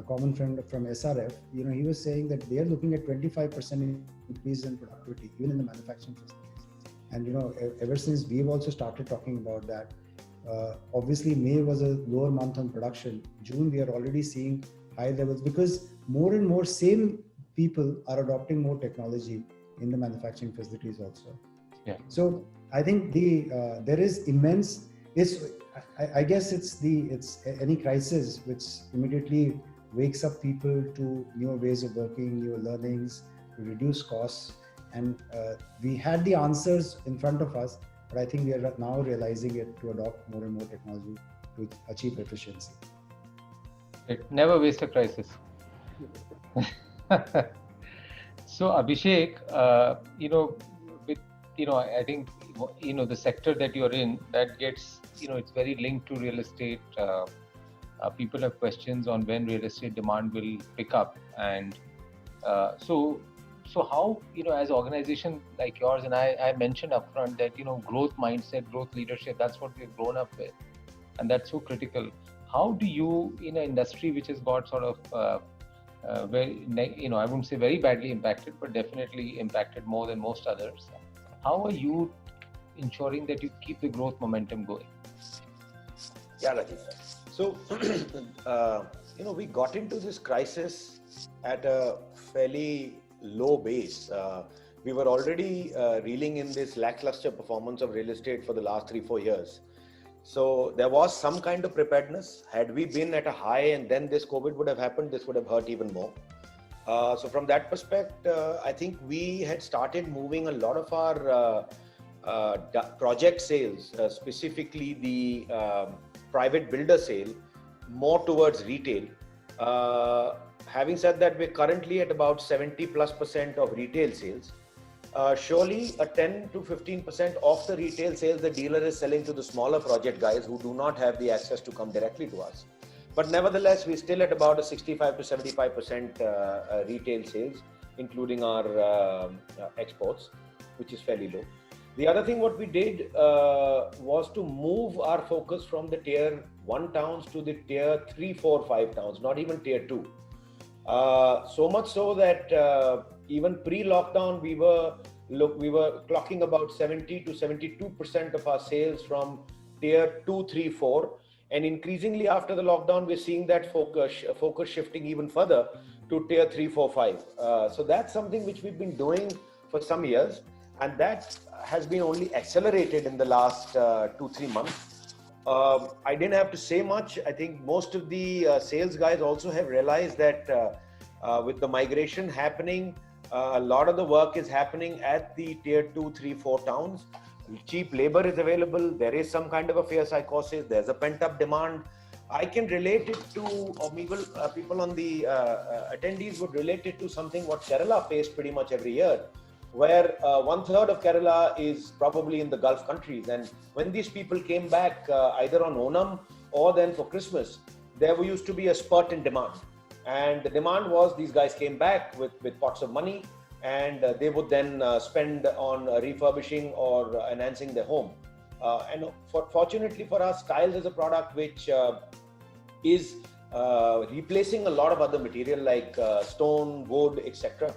a common friend from SRF, he was saying that they are looking at 25% increase in productivity, even in the manufacturing facilities. And ever since we've also started talking about that, obviously May was a lower month on production. June, we are already seeing high levels because more and more same people are adopting more technology in the manufacturing facilities also. Yeah. So I think there is immense. I guess it's any crisis which immediately wakes up people to newer ways of working, newer learnings, to reduce costs. And we had the answers in front of us, but I think we are now realizing it to adopt more and more technology to achieve efficiency. Never waste a crisis. So Abhishek, I think the sector that you're in, that gets it's very linked to real estate. People have questions on when real estate demand will pick up, and so how as an organization like yours, and I mentioned upfront that growth mindset, growth leadership, that's what we've grown up with, and that's so critical. How do you, in an industry which has got sort of I wouldn't say very badly impacted, but definitely impacted more than most others, how are you ensuring that you keep the growth momentum going? Yeah, Rajiv. So, we got into this crisis at a fairly low base. We were already reeling in this lackluster performance of real estate for the last 3-4 years. So there was some kind of preparedness. Had we been at a high and then this COVID would have happened, this would have hurt even more. So from that perspective, I think we had started moving a lot of our project sales, specifically the private builder sale, more towards retail. Having said that, we're currently at about 70+% of retail sales. Surely a 10 to 15% of the retail sales the dealer is selling to the smaller project guys who do not have the access to come directly to us. But nevertheless, we're still at about a 65 to 75% retail sales, including our exports, which is fairly low. The other thing what we did was to move our focus from the tier 1 towns to the tier 3, 4, 5 towns, not even tier 2. So much so that even pre-lockdown, we were clocking about 70 to 72% of our sales from tier 2, 3, 4. And increasingly after the lockdown, we're seeing that focus shifting even further to tier 3, 4, 5. So that's something which we've been doing for some years. And that has been only accelerated in the last 2-3 months. I didn't have to say much. I think most of the sales guys also have realized that with the migration happening, a lot of the work is happening at the tier 2, 3, 4 towns. Cheap labor is available. There is some kind of a fear psychosis. There's a pent-up demand. I can relate it to, or people on the attendees would relate it to something what Kerala faced pretty much every year, where 1/3 of Kerala is probably in the Gulf countries. And when these people came back either on Onam or then for Christmas, there used to be a spurt in demand. And the demand was these guys came back with pots of money, and they would then spend on refurbishing or enhancing their home. And fortunately for us, tiles is a product which is replacing a lot of other material like stone, wood, etc.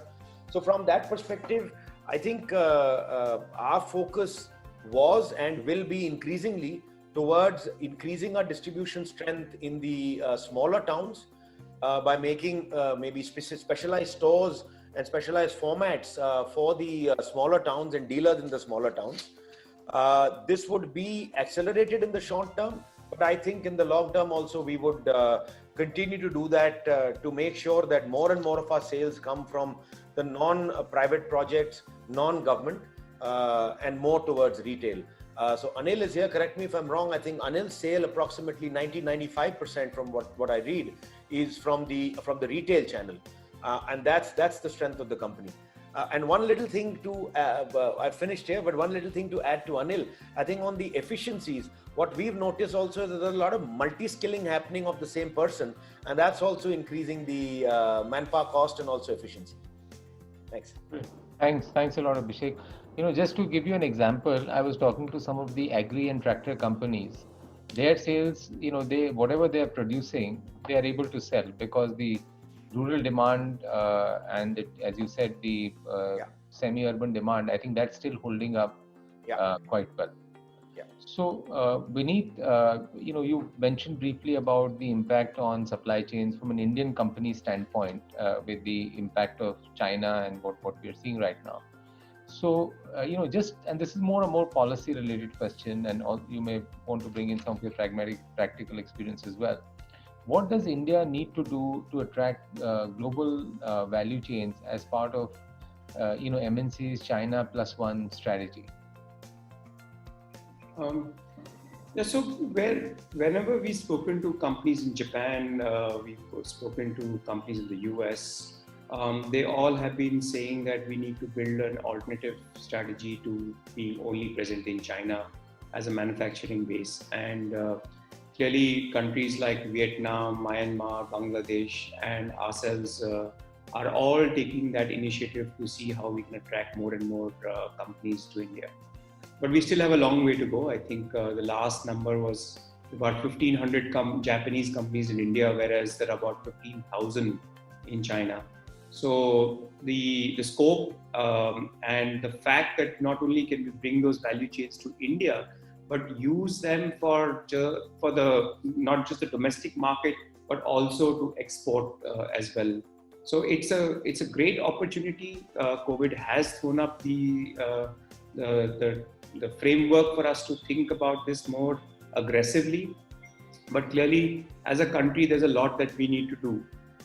So from that perspective, I think our focus was and will be increasingly towards increasing our distribution strength in the smaller towns by making maybe specialized stores and specialized formats for the smaller towns and dealers in the smaller towns. This would be accelerated in the short term, but I think in the long term also we would continue to do that to make sure that more and more of our sales come from the non-private projects, non-government, and more towards retail. So Anil is here, correct me if I'm wrong. I think Anil's sale approximately 90-95% from what I read is from the retail channel. And that's the strength of the company. And one little thing to, I've finished here, but one little thing to add to Anil, I think on the efficiencies, what we've noticed also is that there's a lot of multi-skilling happening of the same person, and that's also increasing the manpower cost and also efficiency. Thanks. Thanks a lot, Abhishek. Just to give you an example, I was talking to some of the agri and tractor companies. Their sales, whatever they are producing, they are able to sell because the rural demand and as you said, the semi-urban demand, I think that's still holding up quite well. Yeah. So Vineet, you mentioned briefly about the impact on supply chains from an Indian company standpoint with the impact of China and what we are seeing right now. So, and this is a more policy related question, and you may want to bring in some of your practical experience as well. What does India need to do to attract global value chains as part of, MNC's China Plus One strategy? So whenever we've spoken to companies in Japan, we've spoken to companies in the US, they all have been saying that we need to build an alternative strategy to being only present in China as a manufacturing base. And clearly countries like Vietnam, Myanmar, Bangladesh, and ourselves are all taking that initiative to see how we can attract more and more companies to India. But we still have a long way to go. I think the last number was about 1,500 Japanese companies in India, whereas there are about 15,000 in China. So the scope and the fact that not only can we bring those value chains to India, but use them for the not just the domestic market, but also to export as well. So it's a great opportunity. COVID has thrown up the framework for us to think about this more aggressively. But clearly, as a country, there's a lot that we need to do.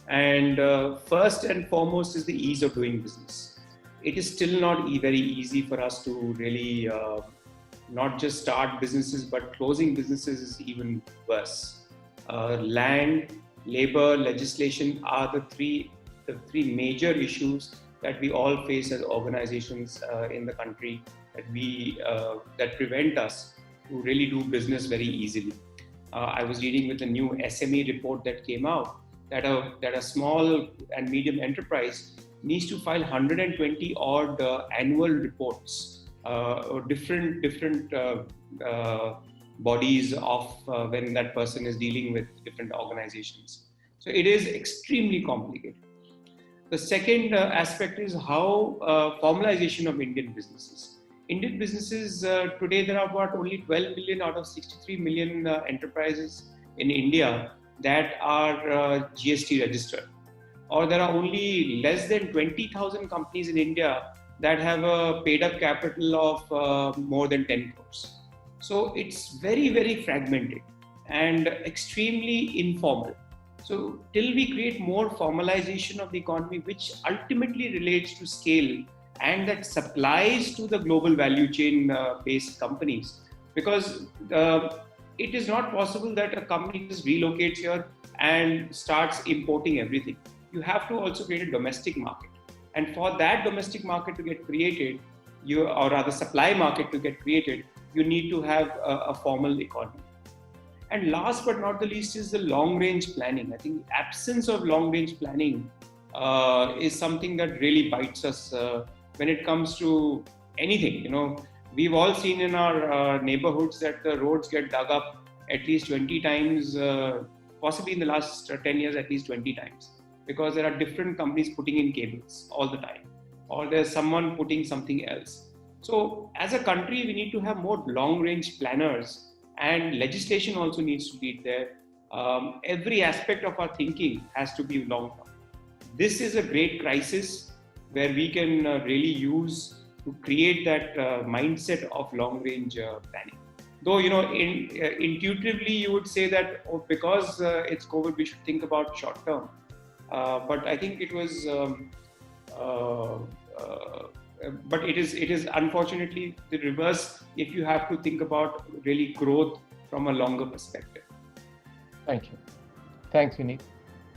And first and foremost is the ease of doing business. It is still not very easy for us to really not just start businesses, but closing businesses is even worse. Land labor, legislation are the three major issues that we all face as organizations in the country that prevent us to really do business very easily. I was reading with a new SME report that came out that a small and medium enterprise needs to file 120 odd annual reports or different bodies of when that person is dealing with different organizations. So it is extremely complicated. The second aspect is how formalization of Indian businesses. Indian businesses today, there are about only 12 million out of 63 million enterprises in India that are GST registered, or there are only less than 20,000 companies in India that have a paid up capital of more than 10 crores. So it's very, very fragmented and extremely informal. So till we create more formalization of the economy, which ultimately relates to scale and that supplies to the global value chain based companies, because it is not possible that a company just relocates here and starts importing everything. You have to also create a domestic market. And for that domestic market to get created, or rather supply market to get created, you need to have a formal economy. And last but not the least is the long range planning. I think the absence of long range planning is something that really bites us when it comes to anything. You know, we've all seen in our neighborhoods that the roads get dug up at least 20 times, possibly in the last 10 years, at least 20 times, because there are different companies putting in cables all the time, or there's someone putting something else. So as a country, we need to have more long range planners, and legislation also needs to be there. Every aspect of our thinking has to be long term. This is a great crisis where we can really use to create that mindset of long range planning. Though, you know, intuitively you would say that because it's COVID, we should think about short term. But I think it was, but it is unfortunately the reverse if you have to think about really growth from a longer perspective. Thank you. Thanks, Vineet.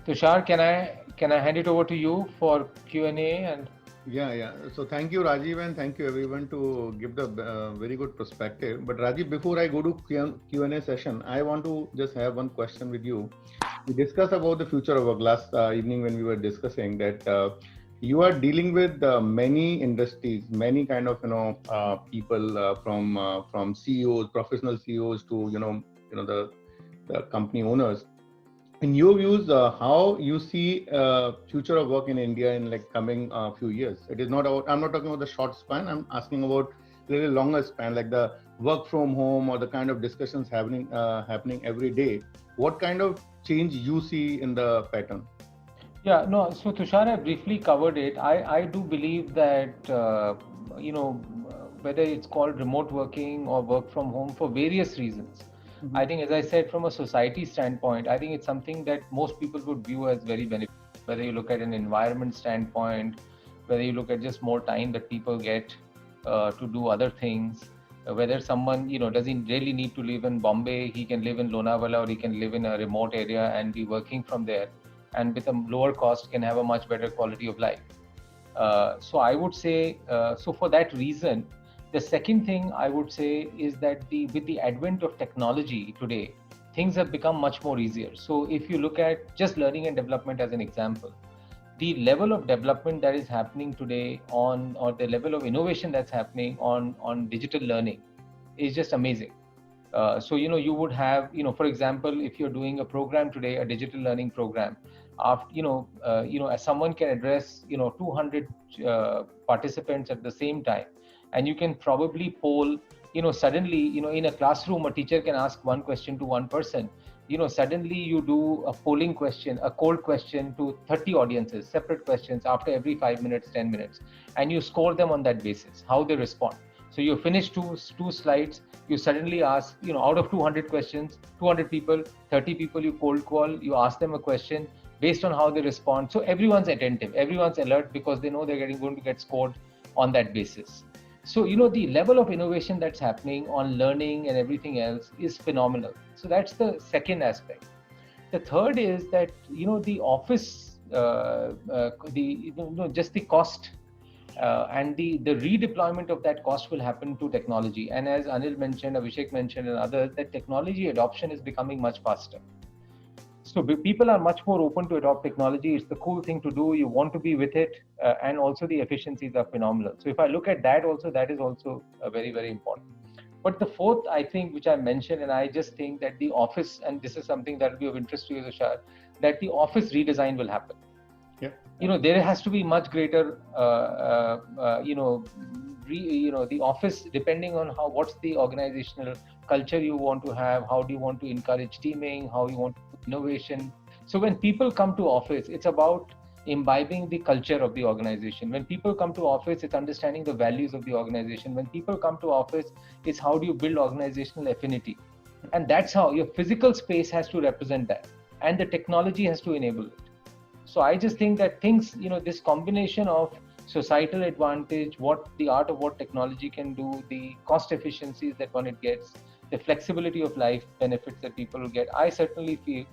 Tushar, can I hand it over to you for Q&A and? Yeah. So thank you, Rajiv, and thank you everyone to give the very good perspective. But Rajiv, before I go to Q&A session, I want to just have one question with you. We discussed about the future of work last evening when we were discussing that you are dealing with many industries, many kind of people from CEOs, professional CEOs to the company owners. In your views, how you see future of work in India in like coming few years? It is not about, I'm not talking about the short span. I'm asking about a little longer span, like the work from home or the kind of discussions happening every day. What kind of change you see in the pattern? Yeah, no. So Tushar, I briefly covered it. I do believe that whether it's called remote working or work from home for various reasons. Mm-hmm. I think, as I said, from a society standpoint, I think it's something that most people would view as very beneficial. Whether you look at an environment standpoint, whether you look at just more time that people get to do other things, whether someone doesn't really need to live in Bombay, he can live in Lonavala, or he can live in a remote area and be working from there, and with a lower cost can have a much better quality of life. So I would say, so for that reason, the second thing I would say is that with the advent of technology today, things have become much more easier. So if you look at just learning and development as an example, the level of development that is happening today or the level of innovation that's happening on digital learning is just amazing. So, you would have, for example, if you're doing a program today, a digital learning program, as someone can address, 200 participants at the same time, and you can probably poll, suddenly, in a classroom, a teacher can ask one question to one person. Suddenly you do a polling question, a cold question to 30 audiences, separate questions after every 5 minutes, 10 minutes, and you score them on that basis, how they respond. So you finish two slides, you suddenly ask, out of 200 questions, 200 people, 30 people you cold call, you ask them a question based on how they respond. So everyone's attentive, everyone's alert because they know they're going to get scored on that basis. So, the level of innovation that's happening on learning and everything else is phenomenal. So that's the second aspect. The third is that, the office, just the cost and the redeployment of that cost will happen to technology. And as Anil mentioned, Abhishek mentioned, and others, that technology adoption is becoming much faster. So people are much more open to adopt technology. It's the cool thing to do. You want to be with it, and also the efficiencies are phenomenal. So if I look at that also, that is also very, very important. But the fourth, I think, which I mentioned, and I just think that the office, and this is something that will be of interest to you, Tushar, that the office redesign will happen. Yeah. There has to be much greater, the office, depending on what's the organizational culture you want to have, how do you want to encourage teaming, how you want to do innovation. So when people come to office, it's about imbibing the culture of the organization. When people come to office, it's understanding the values of the organization. When people come to office, it's how do you build organizational affinity. And that's how your physical space has to represent that. And the technology has to enable it. So I just think that things, this combination of societal advantage, the art of what technology can do, the cost efficiencies that one it gets, the flexibility of life benefits that people will get. I certainly feel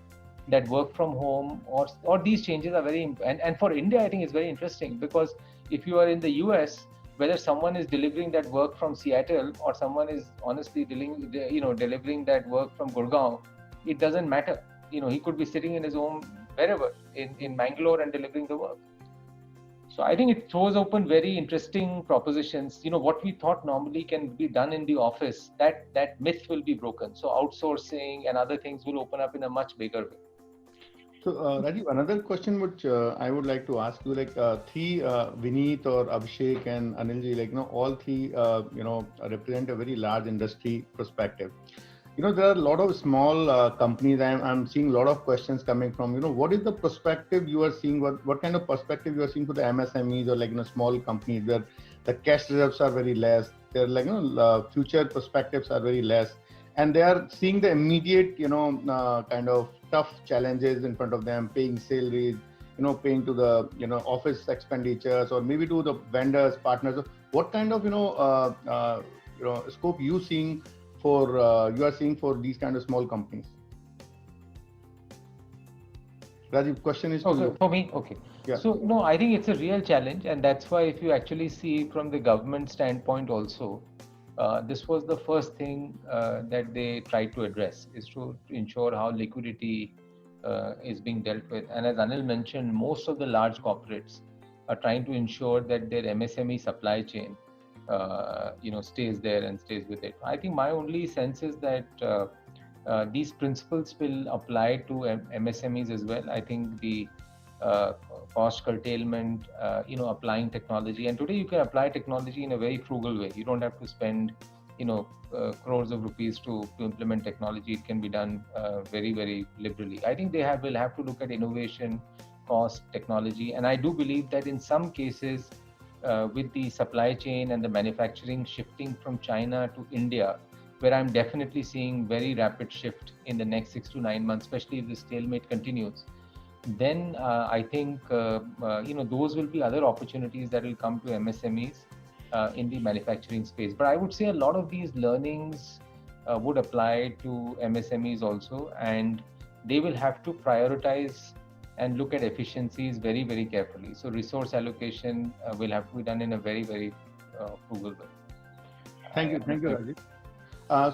that work from home or these changes are very, and for India, I think it's very interesting, because if you are in the US, whether someone is delivering that work from Seattle or someone is honestly delivering that work from Gurgaon, it doesn't matter. He could be sitting in his home wherever in Mangalore and delivering the work. So I think it throws open very interesting propositions. What we thought normally can be done in the office, that myth will be broken. So outsourcing and other things will open up in a much bigger way. So Rajiv, another question which I would like to ask you, three, Vineet or Abhishek and Anilji, all three, represent a very large industry perspective. There are a lot of small companies. I'm seeing a lot of questions coming from, what is the perspective you are seeing? What kind of perspective you are seeing for the MSMEs or small companies where the cash reserves are very less, their future perspectives are very less, and they are seeing the immediate, kind of tough challenges in front of them, paying salaries, paying to the, office expenditures, or maybe to the vendors, partners. What kind of, scope you are seeing for these kind of small companies? Rajiv, question is to you. For me, okay. Yeah. So no, I think it's a real challenge, and that's why if you actually see from the government standpoint also, this was the first thing that they tried to address, is to ensure how liquidity is being dealt with. And as Anil mentioned, most of the large corporates are trying to ensure that their MSME supply chain stays there and stays with it. I think my only sense is that these principles will apply to MSMEs as well. I think the cost curtailment, applying technology, and today you can apply technology in a very frugal way. You don't have to spend, crores of rupees to implement technology. It can be done very, very liberally. I think will have to look at innovation, cost, technology, and I do believe that in some cases, with the supply chain and the manufacturing shifting from China to India, where I'm definitely seeing very rapid shift in the next 6 to 9 months, especially if the stalemate continues, then I think those will be other opportunities that will come to MSMEs in the manufacturing space. But I would say a lot of these learnings would apply to MSMEs also, and they will have to prioritize and look at efficiencies very, very carefully. So resource allocation will have to be done in a very, very frugal way. Thank you, Rajiv.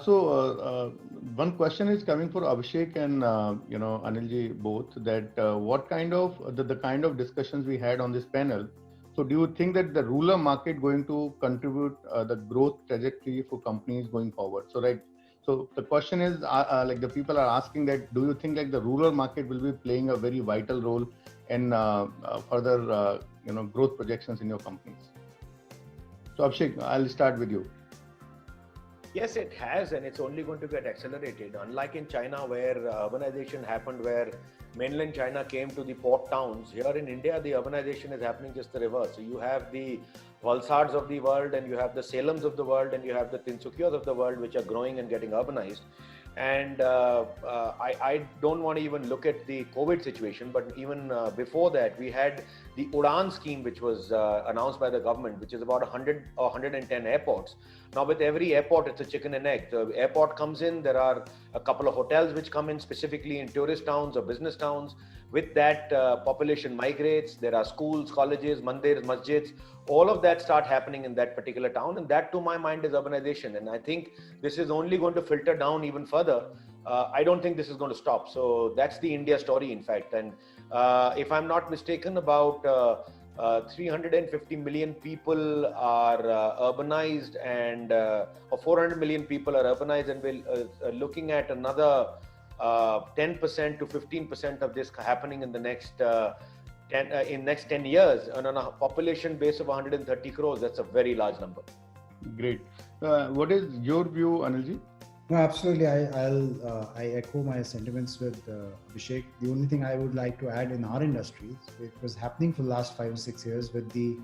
So one question is coming for Abhishek and Anilji both, that what kind of the kind of discussions we had on this panel. So do you think that the rural market going to contribute the growth trajectory for companies going forward? So the question is, the people are asking that, do you think the rural market will be playing a very vital role in further growth projections in your companies? So Abhishek, I'll start with you. Yes, it has, and it's only going to get accelerated. Unlike in China, where urbanization happened, where mainland China came to the port towns, here in India, the urbanization is happening just the reverse. So you have the Valsads of the world, and you have the Salems of the world, and you have the Tinsukias of the world, which are growing and getting urbanized. And I don't want to even look at the COVID situation, but even before that, we had the Udan scheme, which was announced by the government, which is about 100 or 110 airports. Now, with every airport, it's a chicken and egg. The airport comes in, there are a couple of hotels which come in specifically in tourist towns or business towns. With that, population migrates. There are schools, colleges, mandirs, masjids. All of that start happening in that particular town, and that, to my mind, is urbanization. And I think this is only going to filter down even further. I don't think this is going to stop. So that's the India story, in fact. And if I'm not mistaken, about 350 million people are urbanized, and or 400 million people are urbanized, and we're looking at another 10% to 15% of this happening in the next next 10 years. And on a population base of 130 crores, that's a very large number. Great. What is your view, Anilji? No, absolutely. I echo my sentiments with Abhishek. The only thing I would like to add in our industry, it was happening for the last 5 or 6 years with the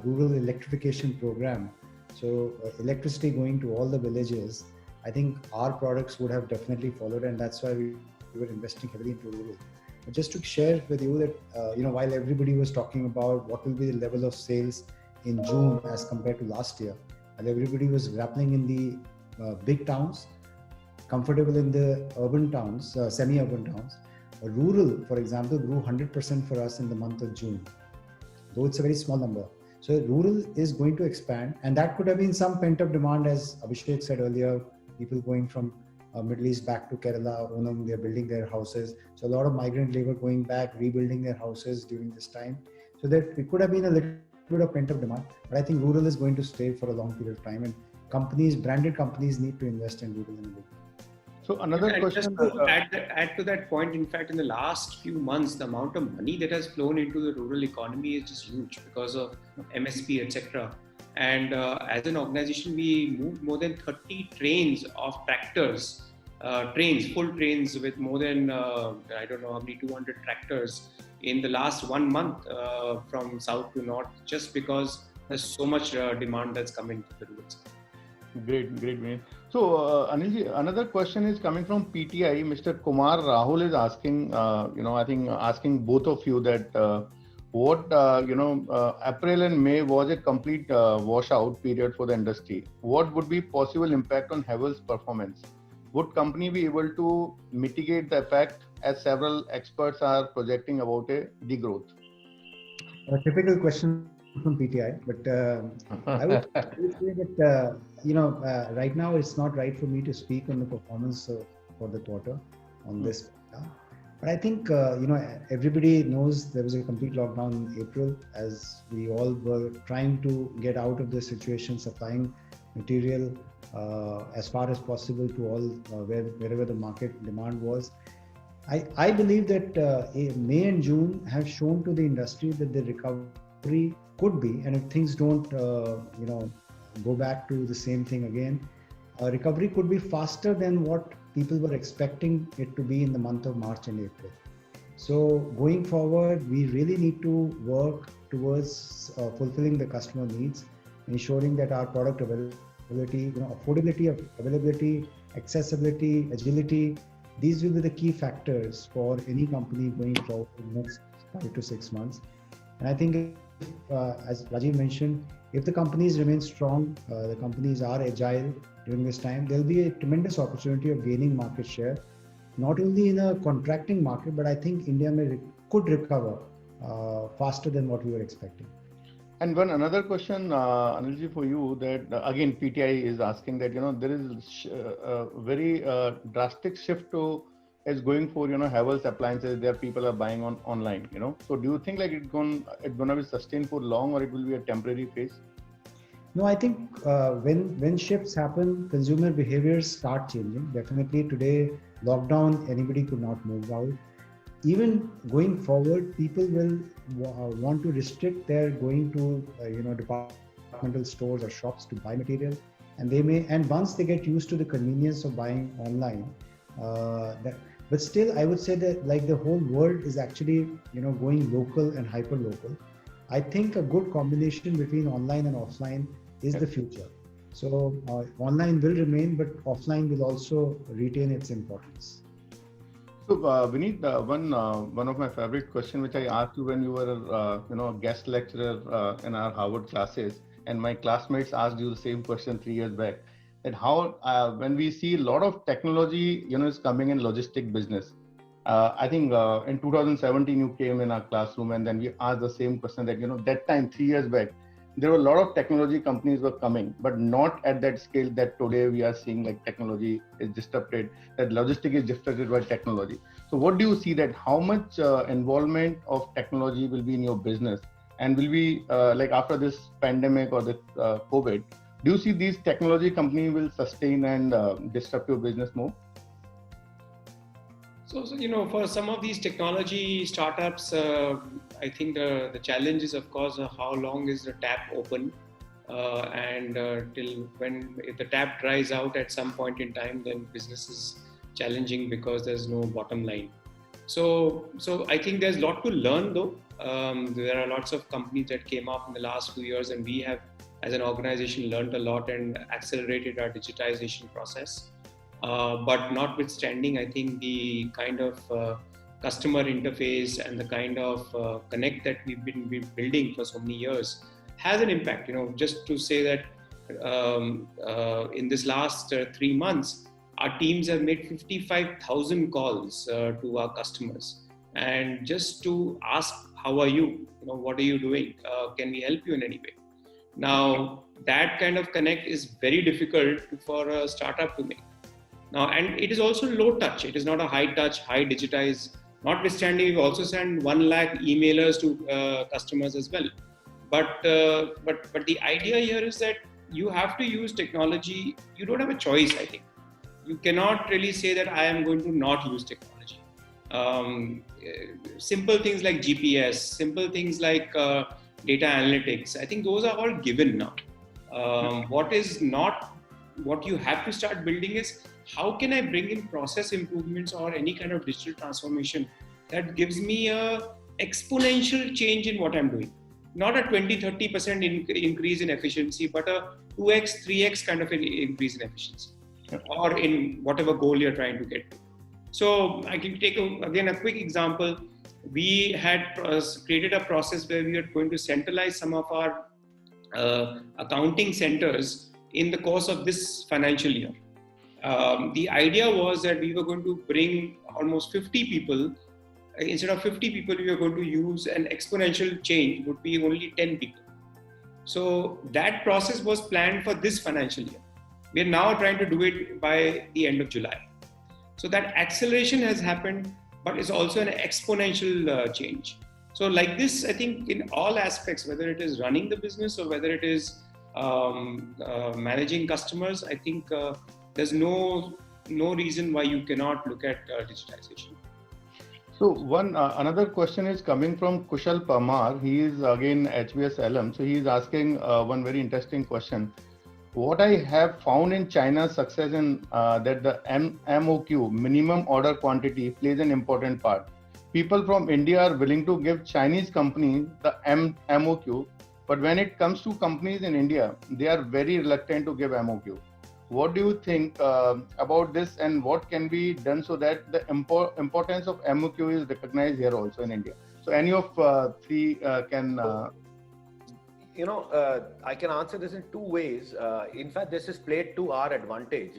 rural electrification program. So electricity going to all the villages. I think our products would have definitely followed, and that's why we were investing heavily into rural. But just to share with you that, while everybody was talking about what will be the level of sales in June as compared to last year, and everybody was grappling in the big towns, comfortable in the urban towns, semi-urban towns. Rural, for example, grew 100% for us in the month of June, though it's a very small number. So rural is going to expand, and that could have been some pent-up demand, as Abhishek said earlier, people going from Middle East back to Kerala, Onam, they're building their houses. So a lot of migrant labor going back, rebuilding their houses during this time. So that it could have been a little bit of pent-up demand, but I think rural is going to stay for a long period of time, and companies, branded companies, need to invest in rural in a big way. So another question. Just to add to that point, in fact, in the last few months, the amount of money that has flown into the rural economy is just huge because of MSP, etc. And as an organization, we moved more than 30 trains of tractors, full trains with more than, I don't know how many, 200 tractors in the last 1 month from south to north, just because there's so much demand that's coming to the rural sector. Great. So, Anilji, another question is coming from PTI. Mr. Kumar Rahul is asking, I think asking both of you that April and May was a complete washout period for the industry. What would be possible impact on Havells' performance? Would company be able to mitigate the effect, as several experts are projecting about a degrowth? A typical question from PTI, but I would say that right now it's not right for me to speak on the performance for the quarter on this. But I think everybody knows there was a complete lockdown in April, as we all were trying to get out of the situation, supplying material as far as possible to all wherever the market demand was. I believe that May and June have shown to the industry that the recovery could be, and if things don't go back to the same thing again, recovery could be faster than what people were expecting it to be in the month of March and April. So going forward, we really need to work towards fulfilling the customer needs, ensuring that our product availability, affordability, availability, accessibility, agility, these will be the key factors for any company going forward in the next 5 to 6 months. And I think, as Rajiv mentioned, if the companies remain strong, the companies are agile during this time, there'll be a tremendous opportunity of gaining market share, not only in a contracting market, but I think India could recover faster than what we were expecting. And one another question, Anilji, for you, that again PTI is asking that there is a very drastic shift to is going for Havells appliances. There people are buying online. So do you think like it's gonna be sustained for long, or it will be a temporary phase? No, I think when shifts happen, consumer behaviors start changing. Definitely today, lockdown, anybody could not move out. Even going forward, people will want to restrict their going to departmental stores or shops to buy material, and once they get used to the convenience of buying online, but still I would say that like the whole world is actually going local and hyper local. I think a good combination between online and offline is the future. So online will remain, but offline will also retain its importance. So, Vineet, one of my favorite question, which I asked you when you were, a guest lecturer in our Harvard classes, and my classmates asked you the same question 3 years back. That how, when we see a lot of technology, is coming in logistic business. I think in 2017 you came in our classroom, and then we asked the same question that that time 3 years back there were a lot of technology companies were coming, but not at that scale that today we are seeing. Like technology is disrupted, that logistic is disrupted by technology. So what do you see that how much involvement of technology will be in your business, and will be like after this pandemic or the COVID? Do you see these technology companies will sustain and disrupt your business more? So, for some of these technology startups, I think the challenge is, of course, how long is the tap open, and till when, if the tap dries out at some point in time, then business is challenging because there's no bottom line. So I think there's a lot to learn though. There are lots of companies that came up in the last few years, and we have, as an organization, learned a lot and accelerated our digitization process. But notwithstanding, I think the kind of customer interface and the kind of connect that we've been building for so many years has an impact. Just to say that in this last 3 months, our teams have made 55,000 calls to our customers, and just to ask, how are you? What are you doing? Can we help you in any way? Now, that kind of connect is very difficult for a startup to make. Now, and it is also low touch. It is not a high touch, high digitized. Notwithstanding, we also send 1 lakh emailers to customers as well. But the idea here is that you have to use technology. You don't have a choice, I think. You cannot really say that I am going to not use technology. Simple things like GPS, simple things like data analytics, I think those are all given now. What you have to start building is, how can I bring in process improvements or any kind of digital transformation that gives me a exponential change in what I'm doing? Not a 20-30% increase in efficiency, but a 2x, 3x kind of an increase in efficiency, or in whatever goal you're trying to get to. So I can take again a quick example. We had created a process where we are going to centralize some of our accounting centers in the course of this financial year. The idea was that we were going to bring almost 50 people. Instead of 50 people, we were going to use an exponential change, would be only 10 people. So that process was planned for this financial year. We are now trying to do it by the end of July. So that acceleration has happened, but it's also an exponential change. So like this, I think in all aspects, whether it is running the business or whether it is managing customers, I think there's no reason why you cannot look at digitization. So another question is coming from Kushal Parmar. He is again HBS alum. So he is asking one very interesting question. What I have found in China's success in that the MOQ, minimum order quantity, plays an important part. People from India are willing to give Chinese companies the MOQ, but when it comes to companies in India, they are very reluctant to give MOQ. What do you think about this, and what can be done so that the importance of MOQ is recognized here also in India? So any of three can... I can answer this in 2 ways. In fact, this is played to our advantage.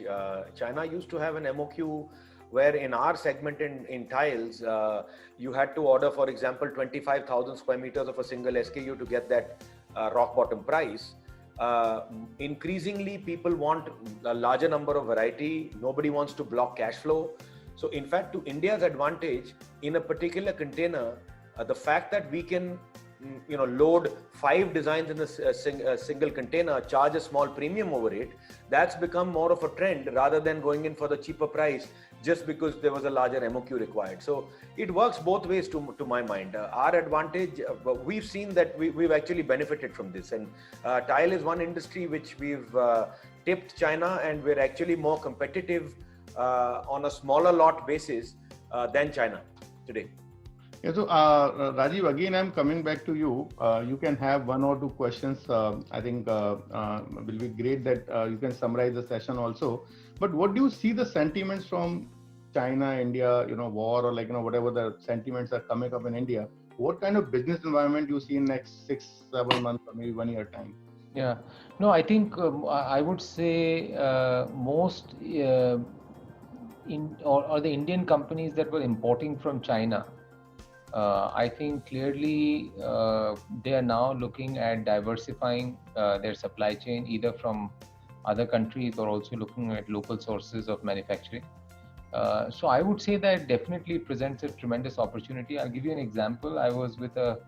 China used to have an MOQ where in our segment in tiles, you had to order, for example, 25,000 square meters of a single SKU to get that rock bottom price. Increasingly, people want a larger number of variety. Nobody wants to block cash flow. So in fact, to India's advantage, in a particular container, the fact that we can load 5 designs in a single container, charge a small premium over it, that's become more of a trend rather than going in for the cheaper price just because there was a larger MOQ required. So it works both ways to my mind. Our advantage, we've seen that we've actually benefited from this, and tile is one industry which we've tipped China, and we're actually more competitive on a smaller lot basis than China today. Yeah, so Rajiv, again, I'm coming back to you. You can have one or two questions. I think will be great that you can summarize the session also. But what do you see the sentiments from China, India, war or whatever the sentiments are coming up in India? What kind of business environment you see in next 6-7 months or maybe 1 year time? Yeah, no, I think I would say most or the Indian companies that were importing from China, I think clearly they are now looking at diversifying their supply chain either from other countries or also looking at local sources of manufacturing. So I would say that definitely presents a tremendous opportunity. I'll give you an example. I was with a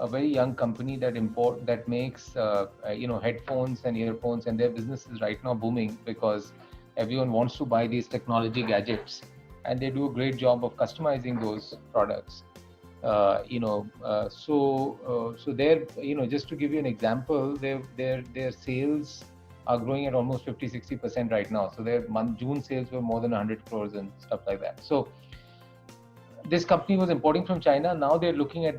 very young company that makes headphones and earphones, and their business is right now booming because everyone wants to buy these technology gadgets, and they do a great job of customizing those products. So they're, just to give you an example, their sales are growing at almost 50-60% right now. So their June sales were more than 100 crores and stuff like that. So this company was importing from China. Now they're looking at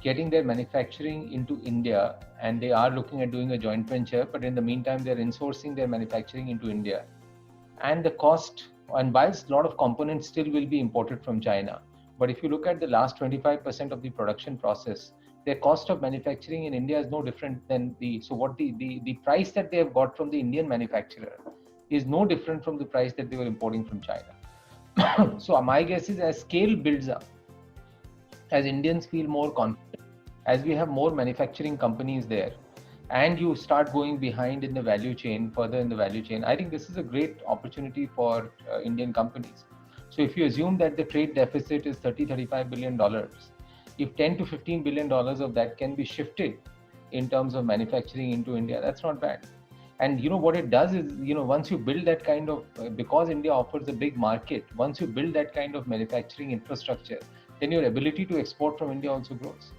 getting their manufacturing into India, and they are looking at doing a joint venture. But in the meantime, they're insourcing their manufacturing into India. And the cost, and whilst a lot of components still will be imported from China, but if you look at the last 25% of the production process, their cost of manufacturing in India is no different than the price that they have got from the Indian manufacturer is no different from the price that they were importing from China. So my guess is as scale builds up, as Indians feel more confident, as we have more manufacturing companies there, and you start going behind in the value chain, further in the value chain, I think this is a great opportunity for Indian companies. So if you assume that the trade deficit is $30-35 billion, if $10 to $15 billion of that can be shifted in terms of manufacturing into India, that's not bad. And what it does is, once you build that kind of, because India offers a big market, once you build that kind of manufacturing infrastructure, then your ability to export from India also grows.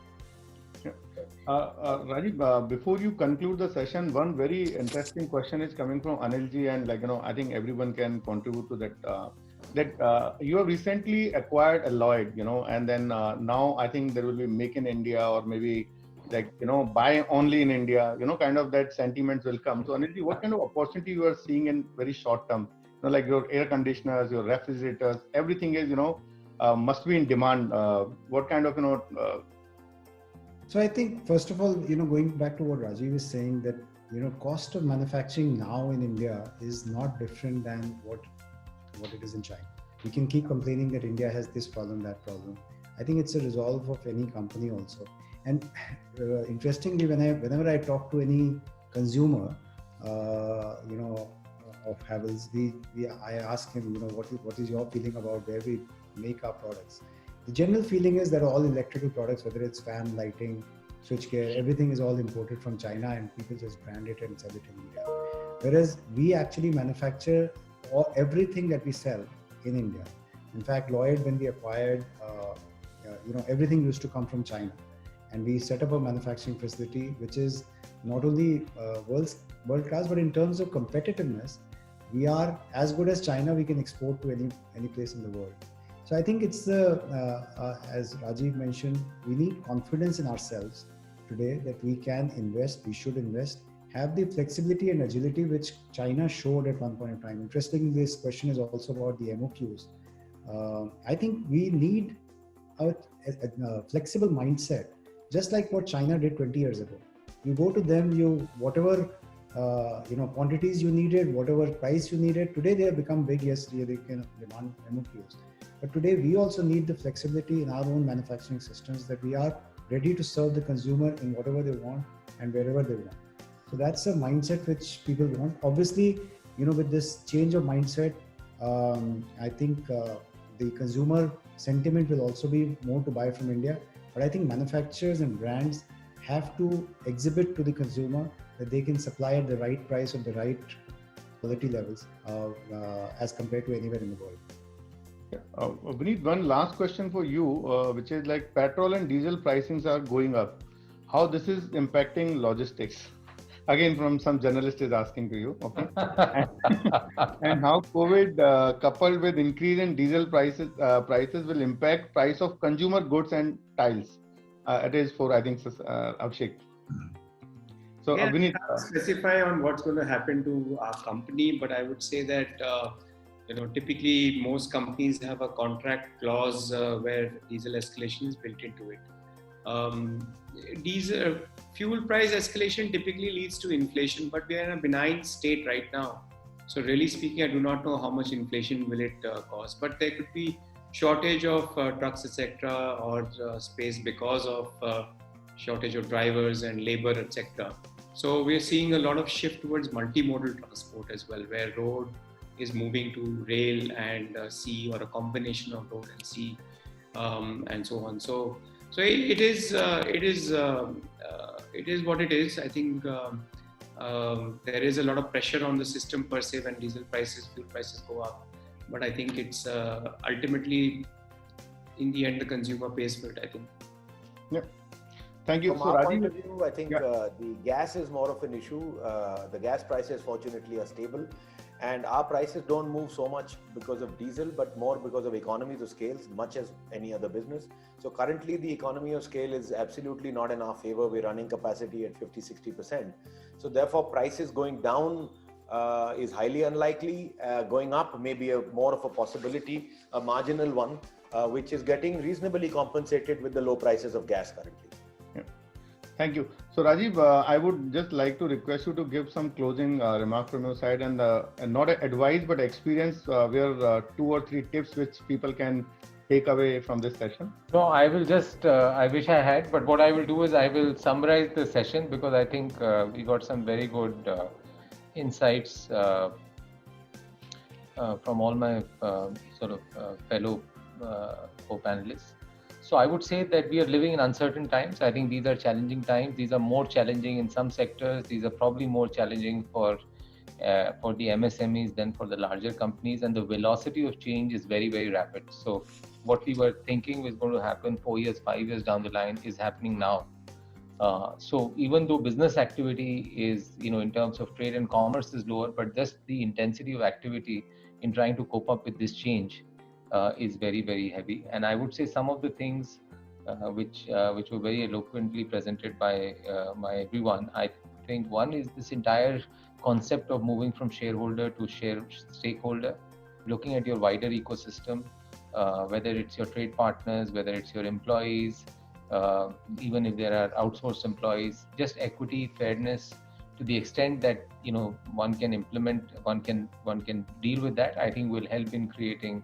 Rajiv, before you conclude the session, one very interesting question is coming from Anilji, and I think everyone can contribute to that. That you have recently acquired Alloyed, and then now I think there will be Make in India, or maybe buy only in India, kind of that sentiment will come. So Anilji, what kind of opportunity you are seeing in very short term? Like your air conditioners, your refrigerators, everything is must be in demand. What kind of So I think first of all, going back to what Rajiv is saying, that cost of manufacturing now in India is not different than what it is in China. We can keep complaining that India has this problem, that problem. I think it's a resolve of any company also. And interestingly, whenever I talk to any consumer, of Havells, I ask him, what is your feeling about where we make our products? The general feeling is that all electrical products, whether it's fan, lighting, switchgear, everything is all imported from China, and people just brand it and sell it in India. Whereas we actually manufacture everything that we sell in India. In fact, Lloyd, when we acquired, everything used to come from China, and we set up a manufacturing facility which is not only world class, but in terms of competitiveness, we are as good as China. We can export to any place in the world. So I think it's as Rajiv mentioned, we need confidence in ourselves today that we can invest, we should invest, have the flexibility and agility which China showed at one point in time. Interestingly, this question is also about the MOQs. I think we need a flexible mindset, just like what China did 20 years ago. You go to them, whatever quantities you needed, whatever price you needed. Today they have become big. Yes, they can demand MOQs. But today we also need the flexibility in our own manufacturing systems, that we are ready to serve the consumer in whatever they want and wherever they want. So that's a mindset which people want. Obviously, with this change of mindset, I think the consumer sentiment will also be more to buy from India. But I think manufacturers and brands have to exhibit to the consumer that they can supply at the right price, at the right quality levels as compared to anywhere in the world. Vineet, one last question for you, which is like petrol and diesel pricings are going up. How this is impacting logistics? Again, from some journalist is asking to you. Okay. And how COVID coupled with increase in diesel prices will impact price of consumer goods and tiles. It is for, I think, Abhishek. So Yeah, Vinit, I can't specify on what's going to happen to our company, but I would say that typically most companies have a contract clause where diesel escalation is built into it. Diesel fuel price escalation typically leads to inflation, but we are in a benign state right now. So really speaking, I do not know how much inflation will it cause, but there could be shortage of trucks, etc., or space because of shortage of drivers and labor, etc. So we are seeing a lot of shift towards multimodal transport as well, where road is moving to rail and sea, or a combination of road and sea, and so on. So it is what it is. I think there is a lot of pressure on the system per se when diesel prices, fuel prices go up. But I think it's ultimately, in the end, the consumer pays for it, I think. Yeah. Thank you. From So our Rajiv, point of view, I think the gas is more of an issue. The gas prices, fortunately, are stable. And our prices don't move so much because of diesel, but more because of economies of scale, much as any other business. So currently, the economy of scale is absolutely not in our favor. We're running capacity at 50-60%. So therefore, prices going down is highly unlikely. Going up may be more of a possibility, a marginal one, which is getting reasonably compensated with the low prices of gas currently. thank you. So Rajiv, I would just like to request you to give some closing remark from your side, and not advice but experience, where 2 or 3 tips which people can take away from this session. No, I will just, I wish I had, but what I will do is I will summarize the session, because I think we got some very good insights from all my fellow co-panelists. So I would say that we are living in uncertain times. I think these are challenging times. These are more challenging in some sectors. These are probably more challenging for the MSMEs than for the larger companies. And the velocity of change is very, very rapid. So what we were thinking was going to happen 4 years, 5 years down the line is happening now. So even though business activity is, in terms of trade and commerce is lower, but just the intensity of activity in trying to cope up with this change is very, very heavy. And I would say some of the things which were very eloquently presented by everyone. I think one is this entire concept of moving from shareholder to stakeholder, looking at your wider ecosystem, whether it's your trade partners, whether it's your employees, even if there are outsourced employees, just equity, fairness, to the extent that one can implement, one can deal with that, I think will help in creating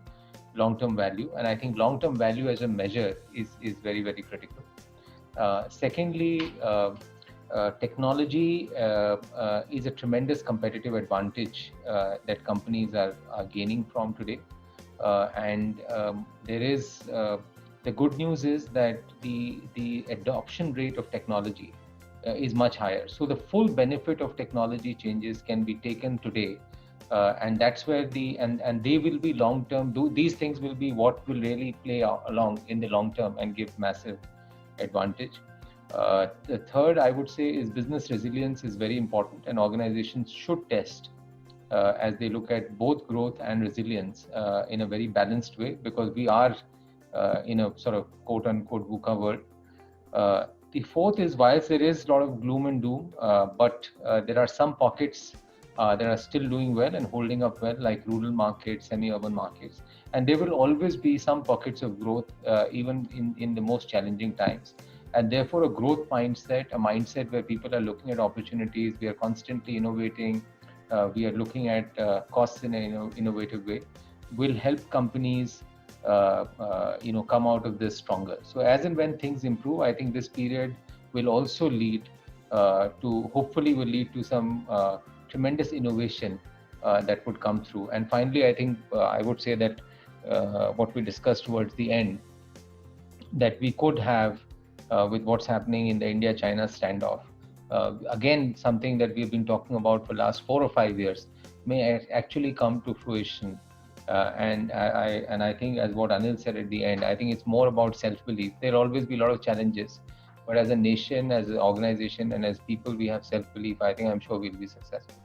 long-term value. And I think long-term value as a measure is very, very critical. Secondly, technology is a tremendous competitive advantage that companies are gaining from today. And there is the good news is that the adoption rate of technology is much higher. So the full benefit of technology changes can be taken today. And that's where and they will be long term. These things will be what will really play along in the long term and give massive advantage. The third, I would say, is business resilience is very important, and organizations should test as they look at both growth and resilience in a very balanced way, because we are in a sort of quote unquote VUCA world. The fourth is, whilst there is a lot of gloom and doom, but there are some pockets that are still doing well and holding up well, like rural markets, semi-urban markets. And there will always be some pockets of growth, even in the most challenging times. And therefore, a growth mindset, a mindset where people are looking at opportunities, we are constantly innovating, we are looking at costs in an innovative way, will help companies come out of this stronger. So as and when things improve, I think this period will also lead hopefully will lead to some tremendous innovation that would come through. And finally, I think I would say that what we discussed towards the end, that we could have with what's happening in the India-China standoff, again, something that we've been talking about for the last 4 or 5 years, may actually come to fruition. And I think, as what Anil said at the end, I think it's more about self-belief. There'll always be a lot of challenges, But as a nation, as an organization, and as people, we have self-belief. I think I'm sure we'll be successful.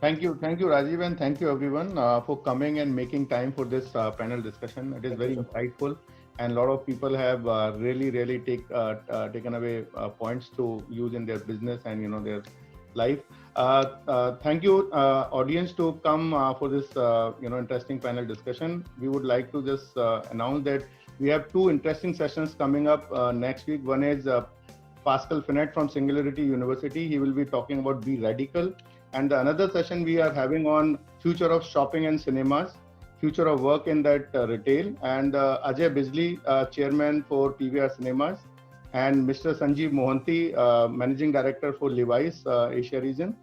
Thank you, Rajiv, and thank you everyone for coming and making time for this panel discussion. It is very insightful, and a lot of people have really taken away points to use in their business and their life. Thank you, audience, to come for this interesting panel discussion. We would like to just announce that we have two interesting sessions coming up next week. One is Pascal Finet from Singularity University. He will be talking about Be Radical. And the another session we are having on future of shopping and cinemas, future of work in that retail. And Ajay Bijli, chairman for PVR Cinemas, and Mr. Sanjeev Mohanty, managing director for Levi's Asia region,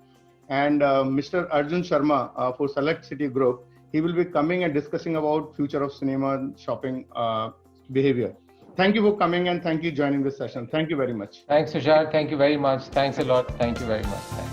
and Mr. Arjun Sharma for Select City Group. He will be coming and discussing about future of cinema shopping behavior. Thank you for coming and thank you joining this session. Thank you very much. Thanks, Tushar. Thank you very much. Thanks a lot. Thank you very much. Thanks.